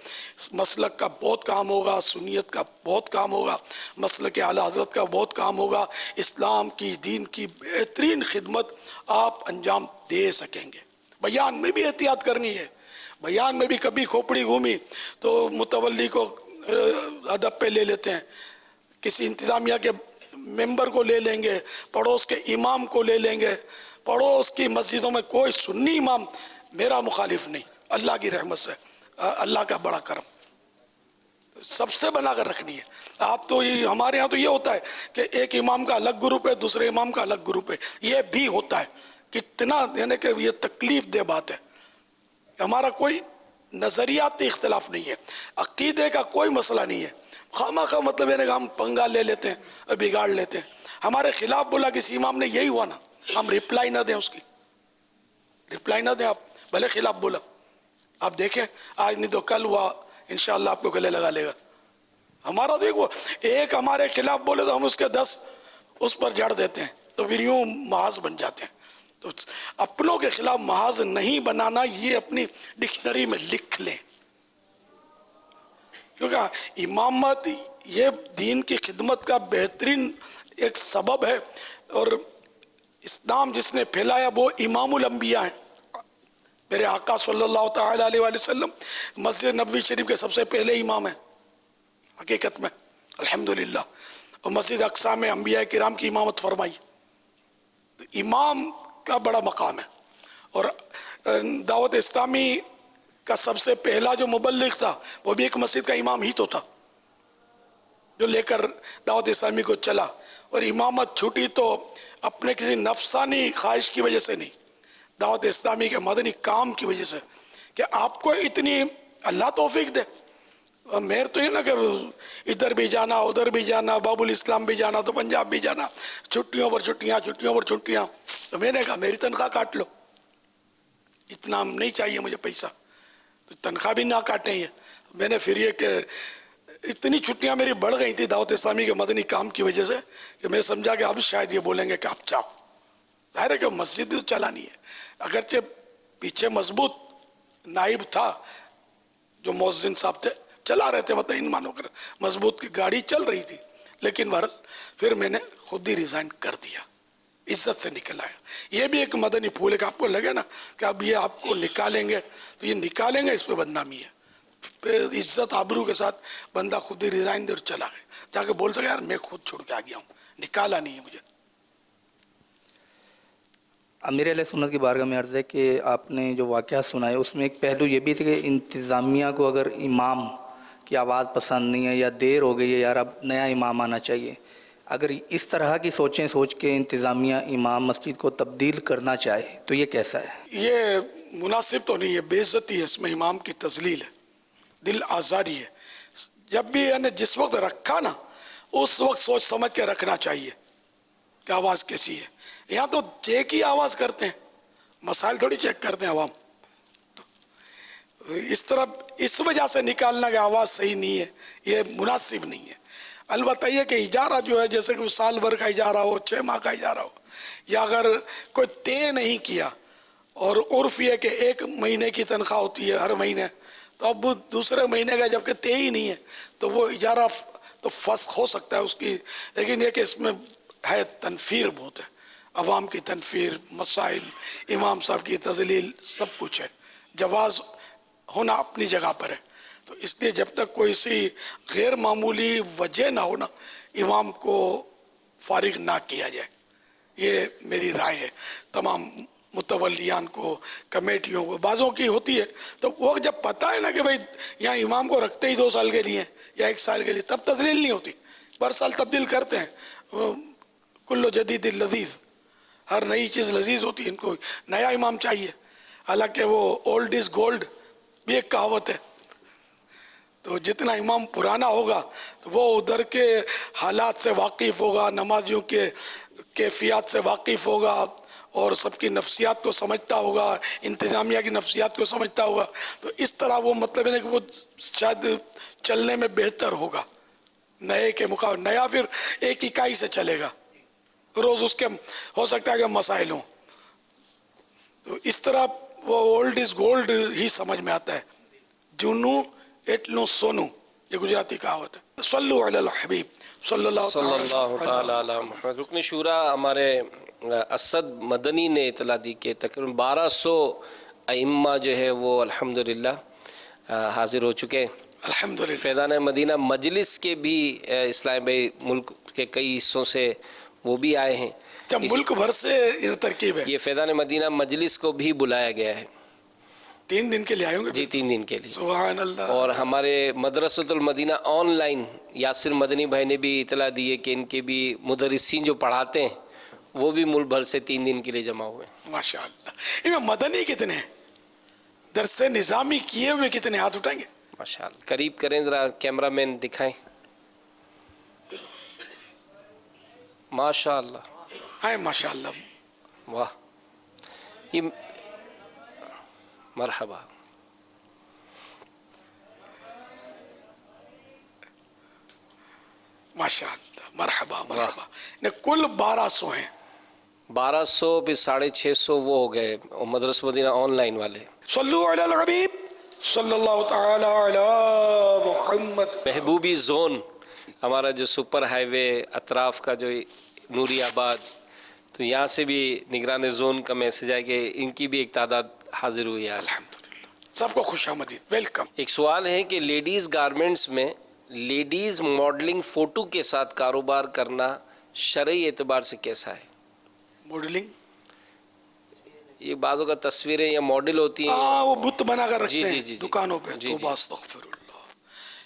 مسلک کا بہت کام ہوگا, سنیت کا بہت کام ہوگا, مسلک اعلیٰ حضرت کا بہت کام ہوگا, اسلام کی دین کی بہترین خدمت آپ انجام دے سکیں گے. بیان میں بھی احتیاط کرنی ہے. بیان میں بھی کبھی کھوپڑی گھومی تو متولی کو ادب پہ لے لیتے ہیں, کسی انتظامیہ کے ممبر کو لے لیں گے, پڑوس کے امام کو لے لیں گے. پڑوس کی مسجدوں میں کوئی سنی امام میرا مخالف نہیں, اللہ کی رحمت سے, اللہ کا بڑا کرم, سب سے بنا کر رکھنی ہے. آپ تو ہمارے ہاں تو یہ ہوتا ہے کہ ایک امام کا الگ گروپ ہے, دوسرے امام کا الگ گروپ ہے. یہ بھی ہوتا ہے, کتنا یعنی کہ یہ تکلیف دہ بات ہے. ہمارا کوئی نظریاتی اختلاف نہیں ہے, عقیدے کا کوئی مسئلہ نہیں ہے. خواہ مطلب یعنی کہ ہم پنگا لے لیتے ہیں اور بگاڑ لیتے ہیں. ہمارے خلاف بولا کسی امام نے, یہی ہوا نا, ہم رپلائی نہ دیں, اس کی رپلائی نہ دیں. آپ بھلے خلاف بولا, آپ دیکھیں آج نہیں تو کل ہوا, انشاءاللہ آپ کو گلے لگا لے گا. ہمارا دیکھو, ایک ہمارے خلاف بولے تو ہم اس کے 10 اس پر جڑ دیتے ہیں, تو پھر یوں محاذ بن جاتے ہیں. تو اپنوں کے خلاف محاذ نہیں بنانا, یہ اپنی ڈکشنری میں لکھ لیں, کیونکہ امامت یہ دین کی خدمت کا بہترین ایک سبب ہے. اور اسلام جس نے پھیلایا وہ امام الانبیاء ہیں. میرے آقا صلی اللہ تعالی علیہ وآلہ وسلم مسجد نبوی شریف کے سب سے پہلے امام ہیں حقیقت میں الحمدللہ, اور مسجد اقصی میں انبیاء کرام کی امامت فرمائی. تو امام کا بڑا مقام ہے. اور دعوت اسلامی کا سب سے پہلا جو مبلغ تھا وہ بھی ایک مسجد کا امام ہی تو تھا, جو لے کر دعوت اسلامی کو چلا. اور امامت چھوٹی تو اپنے کسی نفسانی خواہش کی وجہ سے نہیں, دعوت اسلامی کے مدنی کام کی وجہ سے, کہ آپ کو اتنی اللہ توفیق دے. میر تو یہ نا کہ ادھر بھی جانا, ادھر بھی جانا, باب الاسلام بھی جانا, تو پنجاب بھی جانا, چھٹیوں پر چھٹیاں, چھٹیوں پر چھٹیاں. تو میں نے کہا میری تنخواہ کاٹ لو, اتنا نہیں چاہیے مجھے پیسہ, تو تنخواہ بھی نہ کاٹیں. یہ میں نے پھر یہ کہ اتنی چھٹیاں میری بڑھ گئی تھی دعوت اسلامی کے مدنی کام کی وجہ سے, کہ میں سمجھا کہ اب شاید یہ بولیں گے کہ آپ چاہو. ظاہر ہے کہ مسجد بھی تو چلانی ہے, اگرچہ پیچھے مضبوط نائب تھا جو مؤذن صاحب تھے, چلا رہے تھے, مطلب ان مانو کر مضبوط کی گاڑی چل رہی تھی, لیکن بہرحال پھر میں نے خود ہی ریزائن کر دیا, عزت سے نکل آیا. یہ بھی ایک مدنی پھول ہے کہ آپ کو لگے نا کہ اب یہ آپ کو نکالیں گے, تو یہ نکالیں گے, اس پہ بدنامی ہے. پھر عزت آبرو کے ساتھ بندہ خود ہی ریزائن دے اور چلا گیا, تاکہ بول سکے یار میں خود چھوڑ کے آ گیا ہوں, نکالا نہیں ہے مجھے. امیر علیہ سنت کی بارگاہ میں عرض ہے کہ آپ نے جو واقعات سنائے اس میں ایک پہلو یہ بھی تھا کہ انتظامیہ کو اگر امام کی آواز پسند نہیں ہے یا دیر ہو گئی ہے, یار اب نیا امام آنا چاہیے, اگر اس طرح کی سوچیں سوچ کے انتظامیہ امام مسجد کو تبدیل کرنا چاہے تو یہ کیسا ہے؟ یہ مناسب تو نہیں ہے, بے عزتی ہے اس میں, امام کی تذلیل ہے, دل آزاری ہے. جب بھی یعنی جس وقت رکھا نا اس وقت سوچ سمجھ کے رکھنا چاہیے کہ آواز کیسی ہے. یہاں تو چیک ہی آواز کرتے ہیں, مسائل تھوڑی چیک کرتے ہیں عوام. اس طرح اس وجہ سے نکالنا کہ آواز صحیح نہیں ہے, یہ مناسب نہیں ہے. البتہ یہ کہ اجارہ جو ہے, جیسے کہ سال بھر کا اجارہ ہو, 6 ماہ کا اجارہ ہو, یا اگر کوئی طے نہیں کیا, اور عرف یہ کہ 1 مہینے کی تنخواہ ہوتی ہے ہر مہینے, تو اب دوسرے مہینے کا جب کہ طے ہی نہیں ہے تو وہ اجارہ تو فسخ ہو سکتا ہے اس کی. لیکن یہ کہ اس میں ہے تنفیر بہت ہے, عوام کی تنفیر, مسائل, امام صاحب کی تذلیل, سب کچھ ہے. جواز ہونا اپنی جگہ پر ہے, تو اس لیے جب تک کوئی سی غیر معمولی وجہ نہ ہونا امام کو فارغ نہ کیا جائے. یہ میری رائے ہے. تمام متولیان کو, کمیٹیوں کو, بعضوں کی ہوتی ہے تو وہ جب پتہ ہے نا کہ بھئی یہاں امام کو رکھتے ہی 2 سال کے لیے یا 1 سال کے لیے, تب تذلیل نہیں ہوتی. ہر سال تبدیل کرتے ہیں. کل جدید لذیذ, ہر نئی چیز لذیذ ہوتی ہے. ان کو نیا امام چاہیے, حالانکہ وہ اولڈ از گولڈ بھی ایک کہاوت ہے. تو جتنا امام پرانا ہوگا تو وہ ادھر کے حالات سے واقف ہوگا، نمازیوں کے کیفیات سے واقف ہوگا اور سب کی نفسیات کو سمجھتا ہوگا، انتظامیہ کی نفسیات کو سمجھتا ہوگا. تو اس طرح وہ مطلب ہے کہ وہ شاید چلنے میں بہتر ہوگا نئے کے مقابلے. نیا پھر ایک اکائی سے چلے گا، روز اس کے ہو سکتا ہے کہ مسائل ہوں. تو اس طرح وہ اولڈ از گولڈ ہی سمجھ میں آتا ہے. جنو ایٹلو سونو، یہ گجراتی کہاوت ہے. صلو علی الحبیب صلی اللہ تعالی علی محمد. رکن شورا ہمارے اسد مدنی نے اطلاع دی کہ تقریباً 1200 ائمہ جو ہے وہ الحمدللہ حاضر ہو چکے ہیں. الحمدللہ. فیضان مدینہ مجلس کے بھی اسلام بھائی ملک کے کئی حصوں سے وہ بھی آئے ہیں. جب ملک بھر سے یہ ترکیب ہے. یہ فیضان مدینہ مجلس کو بھی بلایا گیا ہے. 3 دن کے لیے آئے ہوں گے؟ جی 3 دن کے لیے. سبحان اللہ. اور ہمارے مدرسۃ المدینہ آن لائن یاسر مدنی بھائی نے بھی اطلاع دی ہے کہ ان کے بھی مدرسین جو پڑھاتے ہیں وہ بھی ملک بھر سے 3 دن کے لیے جمع ہوئے ہیں. ماشاء اللہ. ان میں مدنی کتنے ہیں؟ درس نظامی کیے ہوئے کتنے؟ ہاتھ اٹھائیں گے. ماشاء اللہ. قریب کریں ذرا، کیمرہ مین دکھائیں. ماشاء اللہ. ہاں ماشاء اللہ. واہ. یہ مرحبا. ماشاء اللہ. مرحبا مرحبا. کل 1200 ہیں. 1200 پھر 650 وہ ہو گئے مدرسہ مدینہ آن لائن والے. صلو علی الحبیب صلی اللہ تعالی علی محمد. محبوبی زون ہمارا جو سپر ہائی وے اطراف کا جو نوری آباد، تو یہاں سے بھی نگران زون کا میسج ہے کہ ان کی بھی ایک تعداد حاضر ہوئی ہے. الحمدللہ. سب کو خوش آمدید. ویلکم. ایک سوال ہے کہ لیڈیز گارمنٹس میں لیڈیز ماڈلنگ فوٹو کے ساتھ کاروبار کرنا شرعی اعتبار سے کیسا ہے؟ ماڈلنگ یہ بعضوں کا تصویریں یا ماڈل ہوتی ہیں، وہ بت بنا کر رکھتے جی ہیں دکانوں پہ. جی توبہ استغفر اللہ.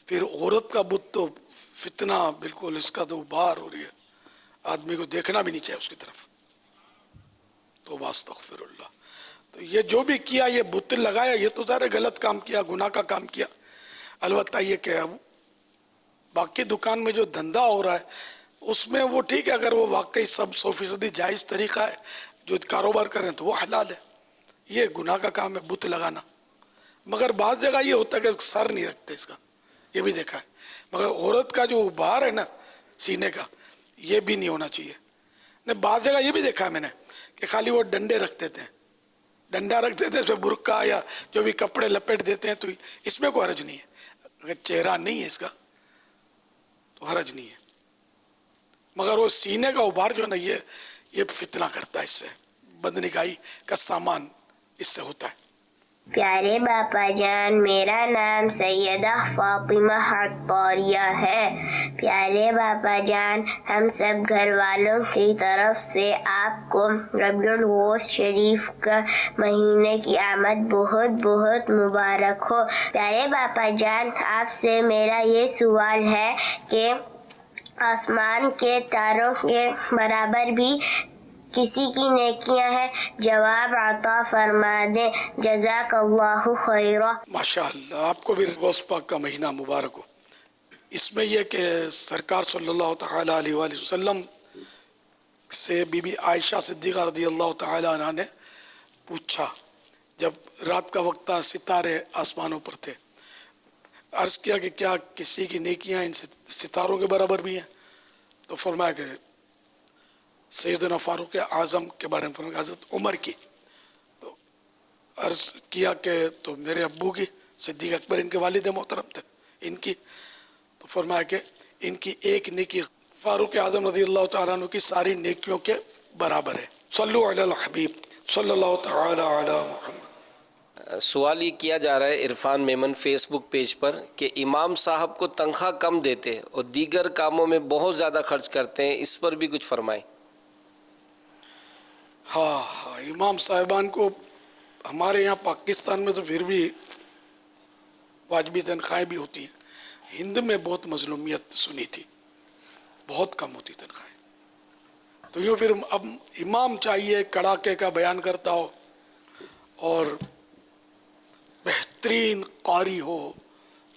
پھر عورت کا بت تو فتنہ بالکل، اس کا تو بار ہو رہی ہے، آدمی کو دیکھنا بھی نہیں چاہیے اس کی طرف. توبہ استغفر اللہ. تو یہ جو بھی کیا، یہ بت لگایا، یہ تو ظاہر غلط کام کیا، گناہ کا کام کیا. البتہ یہ کہ باقی دکان میں جو دھندا ہو رہا ہے اس میں وہ ٹھیک ہے، اگر وہ واقعی سب 100% جائز طریقہ ہے جو کاروبار کر رہے ہیں تو وہ حلال ہے. یہ گناہ کا کام ہے بت لگانا. مگر بعض جگہ یہ ہوتا ہے کہ سر نہیں رکھتے اس کا، یہ بھی دیکھا ہے. مگر عورت کا جو بار ہے نا سینے کا، یہ بھی نہیں ہونا چاہیے. بعض جگہ یہ بھی دیکھا ہے میں نے کہ خالی وہ ڈنڈے رکھتے تھے، ڈنڈا رکھتے تھے، اس میں برقع یا جو بھی کپڑے لپیٹ دیتے ہیں. تو اس میں کوئی حرج نہیں ہے. اگر چہرہ نہیں ہے اس کا تو حرج نہیں ہے. مگر وہ سینے کا ابھار جو ہے نا، یہ فتنہ کرتا ہے. اس سے بدنگاہی کا سامان اس سے ہوتا ہے. پیارے باپا جان، میرا نام سیدہ فاطمہ عطاریہ ہے. پیارے باپا جان، ہم سب گھر والوں کی طرف سے آپ کو ربیع الاول شریف کا مہینے کی آمد بہت بہت مبارک ہو. پیارے باپا جان، آپ سے میرا یہ سوال ہے کہ آسمان کے تاروں کے برابر بھی کسی کی نیکیاں ہیں؟ جواب عطا فرما دیں. جزاک اللہ خیرہ. ماشاءاللہ. آپ کو بھی غوث پاک کا مہینہ مبارک ہو. اس میں یہ کہ سرکار صلی اللہ تعالی علیہ وآلہ وسلم سے بی بی عائشہ صدیقہ رضی اللہ تعالی عنہ نے پوچھا، جب رات کا وقت تھا، ستارے آسمانوں پر تھے، عرض کیا کہ کیا کسی کی نیکیاں ان ستاروں کے برابر بھی ہیں؟ تو فرمایا کہ سیدنا فاروق اعظم کے بارے میں فرمایا، حضرت عمر کی. تو عرض کیا کہ تو میرے ابو کی، صدیق اکبر ان کے والد محترم تھے، ان کی. تو فرمایا کہ ان کی ایک نیکی فاروق اعظم رضی اللہ تعالیٰ عنہ کی ساری نیکیوں کے برابر ہے. صلو علی الحبیب صلی اللہ تعالی علی محمد. سوال یہ کیا جا رہا ہے عرفان میمن فیس بک پیج پر کہ امام صاحب کو تنخواہ کم دیتے اور دیگر کاموں میں بہت زیادہ خرچ کرتے ہیں، اس پر بھی کچھ فرمائیں. ہاں امام صاحبان کو ہمارے یہاں پاکستان میں تو پھر بھی واجبی تنخواہیں بھی ہوتی ہیں. ہند میں بہت مظلومیت سنی تھی، بہت کم ہوتی تنخواہیں. تو یوں پھر اب امام چاہیے کڑاکے کا بیان کرتا ہو اور بہترین قاری ہو،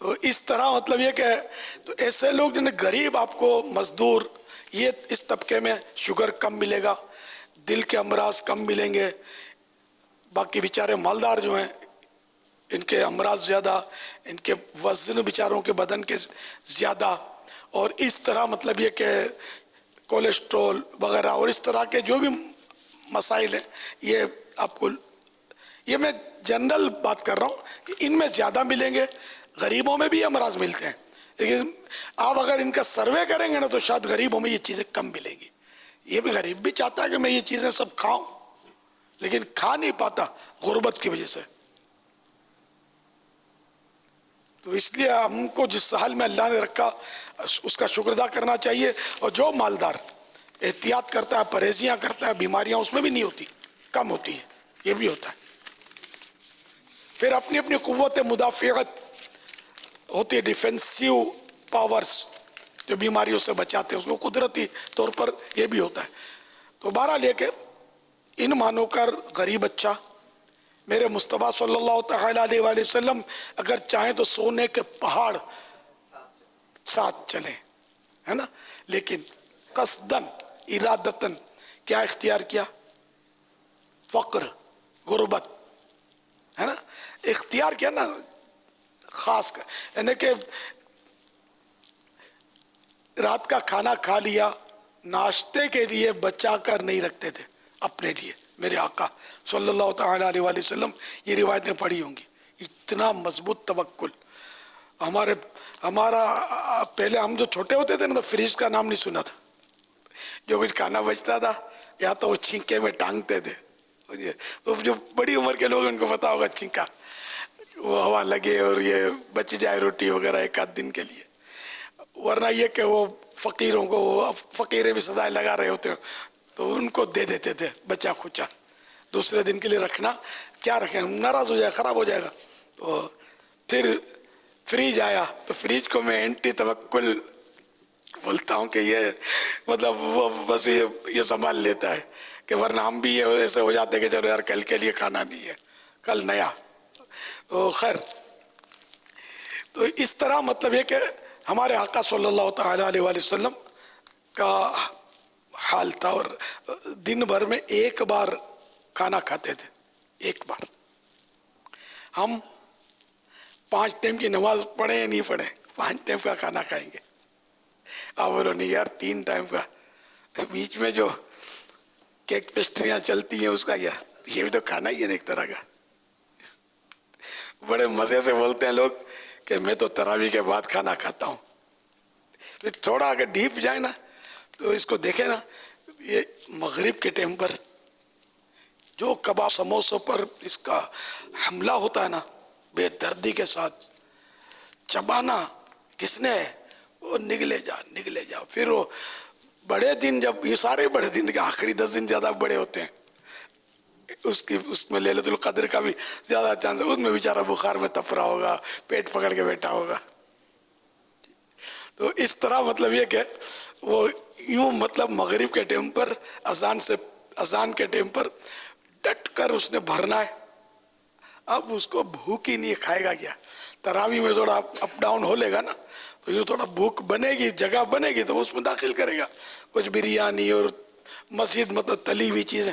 تو اس طرح مطلب یہ کہ تو ایسے لوگ جنہیں غریب آپ کو مزدور یہ اس طبقے میں شوگر کم ملے گا، دل کے امراض کم ملیں گے، باقی بیچارے مالدار جو ہیں ان کے امراض زیادہ، ان کے وزن بیچاروں کے بدن کے زیادہ، اور اس طرح مطلب یہ کہ کولیسٹرول وغیرہ اور اس طرح کے جو بھی مسائل ہیں یہ آپ کو، یہ میں جنرل بات کر رہا ہوں کہ ان میں زیادہ ملیں گے، غریبوں میں بھی امراض ملتے ہیں، لیکن آپ اگر ان کا سروے کریں گے نا تو شاید غریبوں میں یہ چیزیں کم ملیں گی۔ یہ بھی غریب بھی چاہتا ہے کہ میں یہ چیزیں سب کھاؤں لیکن کھا نہیں پاتا غربت کی وجہ سے۔ تو اس لیے ہم کو جس حال میں اللہ نے رکھا اس کا شکر ادا کرنا چاہیے، اور جو مالدار احتیاط کرتا ہے، پرہیزیاں کرتا ہے، بیماریاں اس میں بھی نہیں ہوتی، کم ہوتی ہیں، یہ بھی ہوتا ہے۔ پھر اپنی اپنی قوت مدافعت ہوتی ہے، ڈیفینسیو پاورز جو بیماریوں سے بچاتے ہیں، اس کو قدرتی طور پر یہ بھی ہوتا ہے۔ تو بہرحال یہ کہ ان مانو کر غریب اچھا، میرے مصطفیٰ صلی اللہ تعالیٰ علیہ وآلہ وسلم اگر چاہیں تو سونے کے پہاڑ ساتھ چلیں، ہے نا، لیکن قصدن ارادتن کیا اختیار کیا؟ فقر، غربت، ہے نا، اختیار کیا نا خاص کر، یعنی کہ رات کا کھانا کھا لیا، ناشتے کے لیے بچا کر نہیں رکھتے تھے اپنے لیے۔ میرے آقا صلی اللہ تعالیٰ علیہ وآلہ وسلم، یہ روایتیں پڑھی ہوں گی، اتنا مضبوط توکل۔ ہمارا پہلے ہم جو چھوٹے ہوتے تھے نا تو فریج کا نام نہیں سنا تھا، جو کچھ کھانا بچتا تھا یا تو وہ چھینکے میں ٹانگتے تھے، جو بڑی عمر کے لوگ ان کو پتا ہوگا چھینکا، وہ ہوا لگے اور یہ بچ جائے روٹی وغیرہ ایک آدھ دن کے لیے، ورنہ یہ کہ وہ فقیروں کو، فقیریں بھی سدائے لگا رہے ہوتے ہیں تو ان کو دے دیتے تھے بچا کھچا، دوسرے دن کے لیے رکھنا، کیا رکھیں، ناراض ہو جائے، خراب ہو جائے گا۔ تو پھر فریج آیا تو فریج کو میں اینٹی توکل بولتا ہوں کہ یہ مطلب وہ بس یہ سنبھال لیتا ہے، کہ ورنہ ہم بھی یہ ایسے ہو جاتے کہ چلو یار کل کے لیے کھانا نہیں ہے، کل نیا۔ تو خیر، تو اس طرح مطلب یہ کہ ہمارے آقا صلی اللہ تعالیٰ علیہ وآلہ وسلم کا حال تھا، اور دن بھر میں ایک بار کھانا کھاتے تھے، ایک بار۔ ہم 5 ٹائم کی نماز پڑھیں یا نہیں پڑھیں، 5 ٹائم کا کھانا کھائیں گے۔ آپ بولو نہیں یار 3 ٹائم کا، بیچ میں جو کیک پیسٹریاں چلتی ہیں اس کا کیا، یہ بھی تو کھانا ہی ہے ایک طرح کا۔ بڑے مزے سے بولتے ہیں لوگ کہ میں تو تراویح کے بعد کھانا کھاتا ہوں۔ پھر تھوڑا اگر ڈیپ جائے نا تو اس کو دیکھیں نا، یہ مغرب کے ٹائم پر جو کباب سموسوں پر اس کا حملہ ہوتا ہے نا، بے دردی کے ساتھ چبانا، کس نے؟ وہ نگلے جا۔ پھر وہ بڑے دن، جب یہ سارے بڑے دن کے آخری 10 دن زیادہ بڑے ہوتے ہیں، اس میں لیلۃ القدر کا بھی زیادہ چانس ہے، اس میں بیچارہ بخار میں تپ رہا ہوگا، پیٹ پکڑ کے بیٹھا ہوگا۔ تو اس طرح مطلب یہ کہ وہ یوں مطلب مغرب کے ٹائم پر اذان کے ٹائم پر ڈٹ کر اس نے بھرنا ہے۔ اب اس کو بھوک ہی نہیں، کھائے گا کیا؟ تراویح میں تھوڑا اپ ڈاؤن ہو لے گا نا تو یوں تھوڑا بھوک بنے گی، جگہ بنے گی تو اس میں داخل کرے گا کچھ بریانی اور مزید مطلب تلی ہوئی چیزیں۔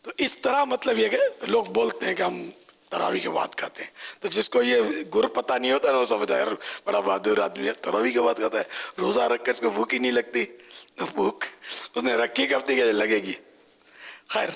تو اس طرح مطلب یہ کہ لوگ بولتے ہیں کہ ہم تراویح کے بعد کھاتے ہیں، تو جس کو یہ گر پتہ نہیں ہوتا نا وہ سمجھتا ہے یار بڑا بہادر آدمی ہے، تراویح کے بعد کھاتا ہے، روزہ رکھ کر اس کو بھوک ہی نہیں لگتی، بھوک اس نے رکھی کب تک لگے گی۔ خیر،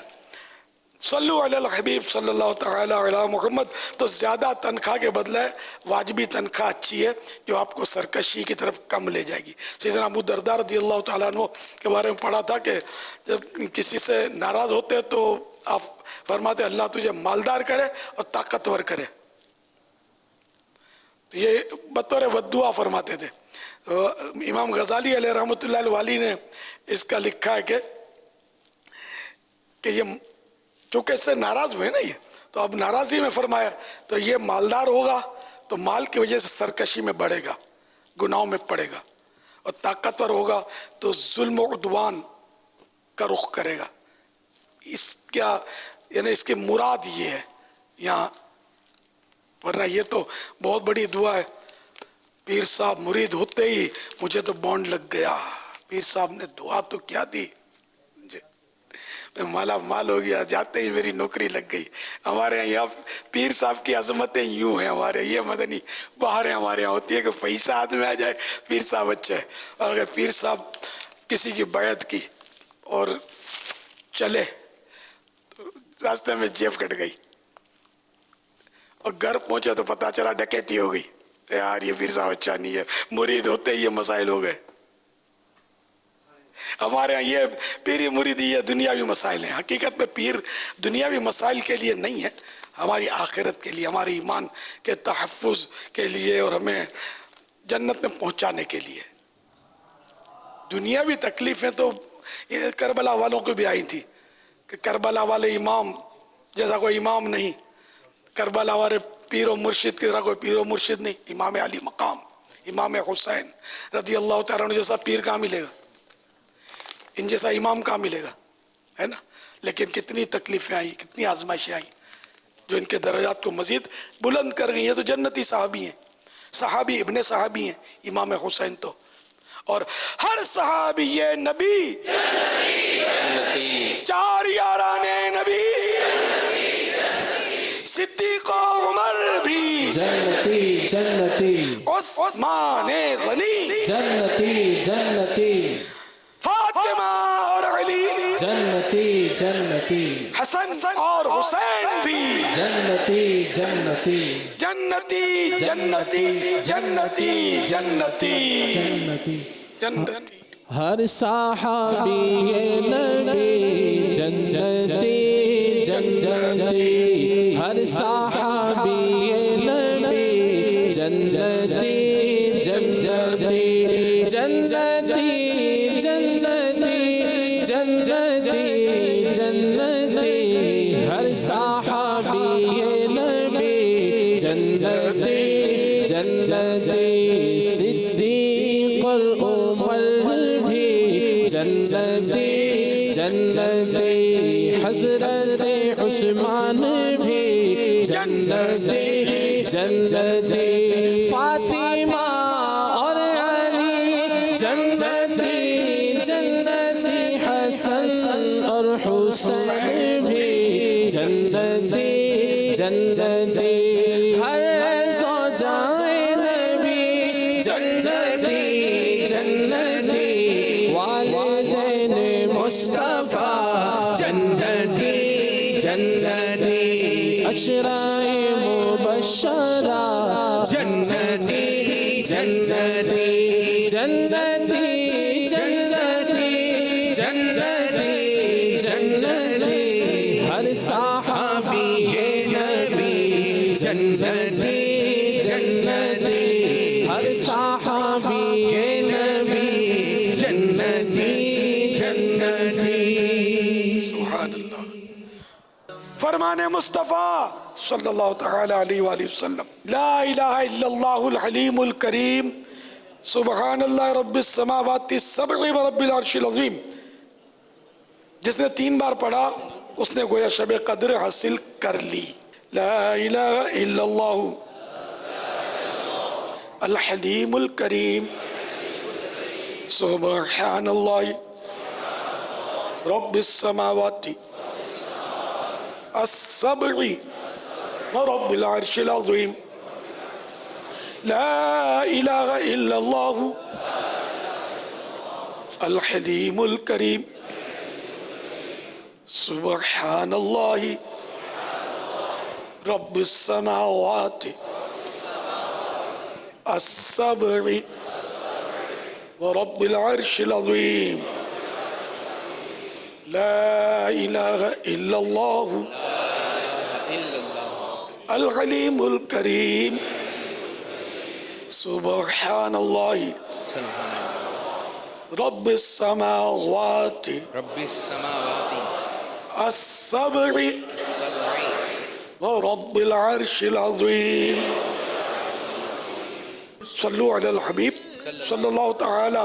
صلو علی الحبیب صلی اللہ تعالی علی محمد۔ تو زیادہ تنخواہ کے بدلے واجبی تنخواہ اچھی ہے جو آپ کو سرکشی کی طرف کم لے جائے گی۔ سیدنا ابو درداء رضی اللہ تعالیٰ عنہ کے بارے میں پڑھا تھا کہ جب کسی سے ناراض ہوتے تو آپ فرماتے اللہ تجھے مالدار کرے اور طاقتور کرے، یہ بطور بددعا فرماتے تھے۔ امام غزالی علیہ رحمۃ اللہ الوالی نے اس کا لکھا ہے کہ یہ چونکہ اس سے ناراض ہوئے نا، یہ تو اب ناراضی میں فرمایا تو یہ مالدار ہوگا تو مال کی وجہ سے سرکشی میں بڑھے گا، گناہوں میں پڑے گا، اور طاقتور ہوگا تو ظلم و عدوان کا رخ کرے گا۔ اس کیا یعنی اس کی مراد یہ ہے، یہاں ورنہ یہ تو بہت بڑی دعا ہے. پیر صاحب مرید ہوتے ہی مجھے تو بانڈ لگ گیا. پیر صاحب نے دعا تو کیا دی, میں مالا مال ہو گیا, جاتے ہی میری نوکری لگ گئی. ہمارے یہاں پیر صاحب کی عظمتیں یوں ہیں. ہمارے یہ مدنی باہر ہمارے یہاں ہوتی ہے کہ پیسہ ہاتھ میں آ جائے پیر صاحب اچھا ہے, اور اگر پیر صاحب کسی کی بیعت کی اور چلے تو راستے میں جیب کٹ گئی اور گھر پہنچے تو پتا چلا ڈکیتی ہو گئی. یار یہ پیر صاحب اچھا نہیں ہے, مرید ہوتے ہی یہ مسائل ہو گئے. ہمارے یہاں یہ پیری مریدی یہ دنیاوی مسائل ہیں. حقیقت میں پیر دنیاوی مسائل کے لیے نہیں ہے, ہماری آخرت کے لیے, ہمارے ایمان کے تحفظ کے لیے اور ہمیں جنت میں پہنچانے کے لیے. دنیاوی تکلیفیں تو یہ کربلا والوں کو بھی آئی تھی کہ کربلا والے امام جیسا کوئی امام نہیں, کربلا والے پیر و مرشد کی طرح کوئی پیر و مرشد نہیں. امام علی مقام, امام حسین رضی اللہ تعالیٰ عنہ جیسا پیر کہاں ملے گا, ان جیسا امام کہاں ملے گا, ہے نا. لیکن کتنی تکلیفیں آئیں, کتنی آزمائشیں آئیں جو ان کے درجات کو مزید بلند کر گئی ہیں. تو جنتی صحابی ہیں, صحابی ابن صحابی ہیں امام حسین تو, اور ہر صحابی یہ نبی چار یاران نبی صدیق و عمر بھی جنتی جنتی عثمان غنی جنتی جنتی فاطمہ اور علی جنتی جنتی حسن اور حسین بھی جنتی جنتی جنتی جنتی جنتی جنتی جنتی جنتی. ہر صحابی نبی جنتی جنتی ہر صحابی نبی جنتی جنتی جنتی جنتی جنتی جنتی ہر صحابی نبی جنتی جنتی صدیق اور عمر بھی جنتی جنتی حضرت عثمان بھی جنتی جنتی فاطمہ اور علی جنتی جنتی حسن اور حسین بھی جنتی جنتی ہر زوجائے نبی جنتی جنتی والدین مصطفیٰ جنتی جنتی اشرائے مبشرہ جنتی جنتی جنتی جنتی جنتی جنتی ہر صحابی نبی جنتی جنتی ہر صحابی نبی جنتی جنتی. سبحان اللہ. فرمان مصطفیٰ صلی اللہ تعالی علیہ وآلہ وسلم, لا الہ الا اللہ الحلیم الکریم سبحان اللہ رب السماوات السبع و رب العرش العظیم. جس نے 3 بار پڑھا اس نے گویا شب قدر حاصل کر لی. لا الہ الا اللہ الحلیم الکریم سبحان اللہ رب السماوات السبع ورب العرش العظیم. لا الہ الا اللہ الحلیم الکریم سبحان اللہ رب السماوات السبع ورب العرش العظیم. لا الہ الا اللہ الحلیم الکریم سبحان اللہ رب السماوات السبع ورب العرش العظیم. صلو علی الحبیب صلی اللہ تعالی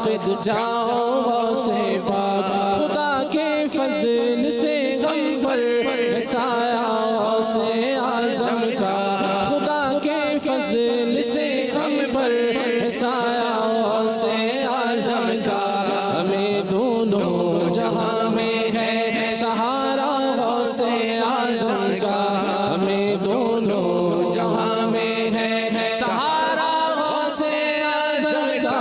خد جاؤ سے پاک خدا کے فضل سے غم پر سایہ سے اعظم کا خدا کے فضل سے غم پر سایہ سے اعظم کا ہمیں دونوں جہاں میں ہے سہارا سے اعظم کا ہمیں دونوں جہاں میں ہے سہارا سے اعظم کا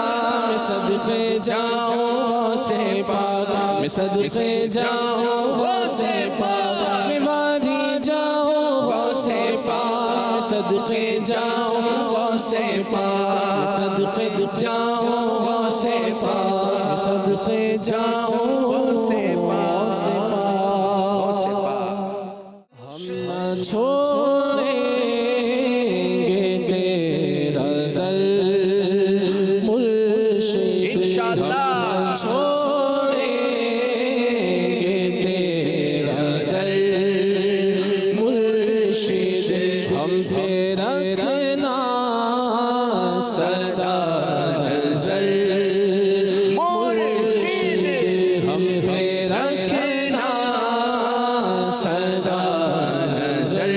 میں صدقے جاؤں سے پاک میں صدقے جاؤں سے پاک میں وادی جاؤں سے پاک صدقے جاؤں سے پاک صدقے جاؤں سے پاک صدقے جاؤں سے پاک ہم نہ چھوڑیں گے تیرا در مرشد ہم نہ چھوڑیں گے تیرا در مرشد ہم پہ رکھنا سدا نظر مرشد ہم پہ رکھنا سدا نظر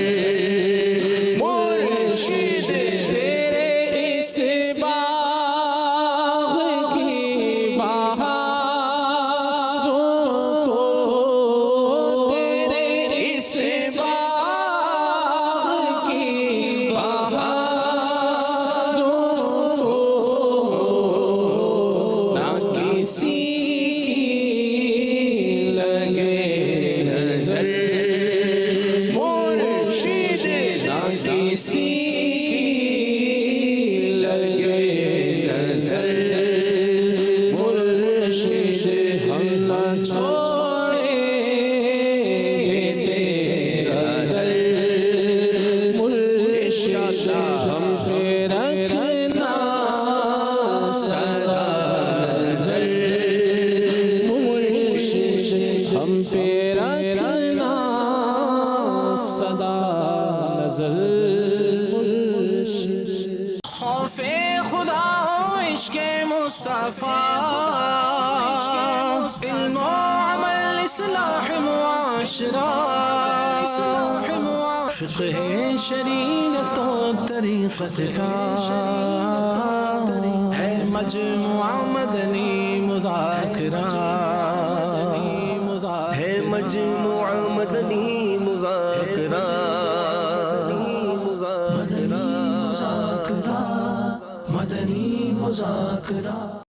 مرشد تیرے اس باغ کی بہاروں کو تیرے اس باغ کی بہاروں کو نہ کسی لگے نظر مرشد نہ کسی لگے نظر مرشد ہم نہ چھوڑیں گے تیرا در مرشد ہم پہ رکھنا سدا نظر مرشد ہم پہ رکھنا سدا نظر مرشد خوف خدا و عشق مصطفیٰ علم و عمل اصلاح معاشرہ فقہ شریعت و طریقت کا ہے مجموعہ مدنی مذاکرہ ہے مجموعہ مدنی مذاکرہ مدنی مذاکرہ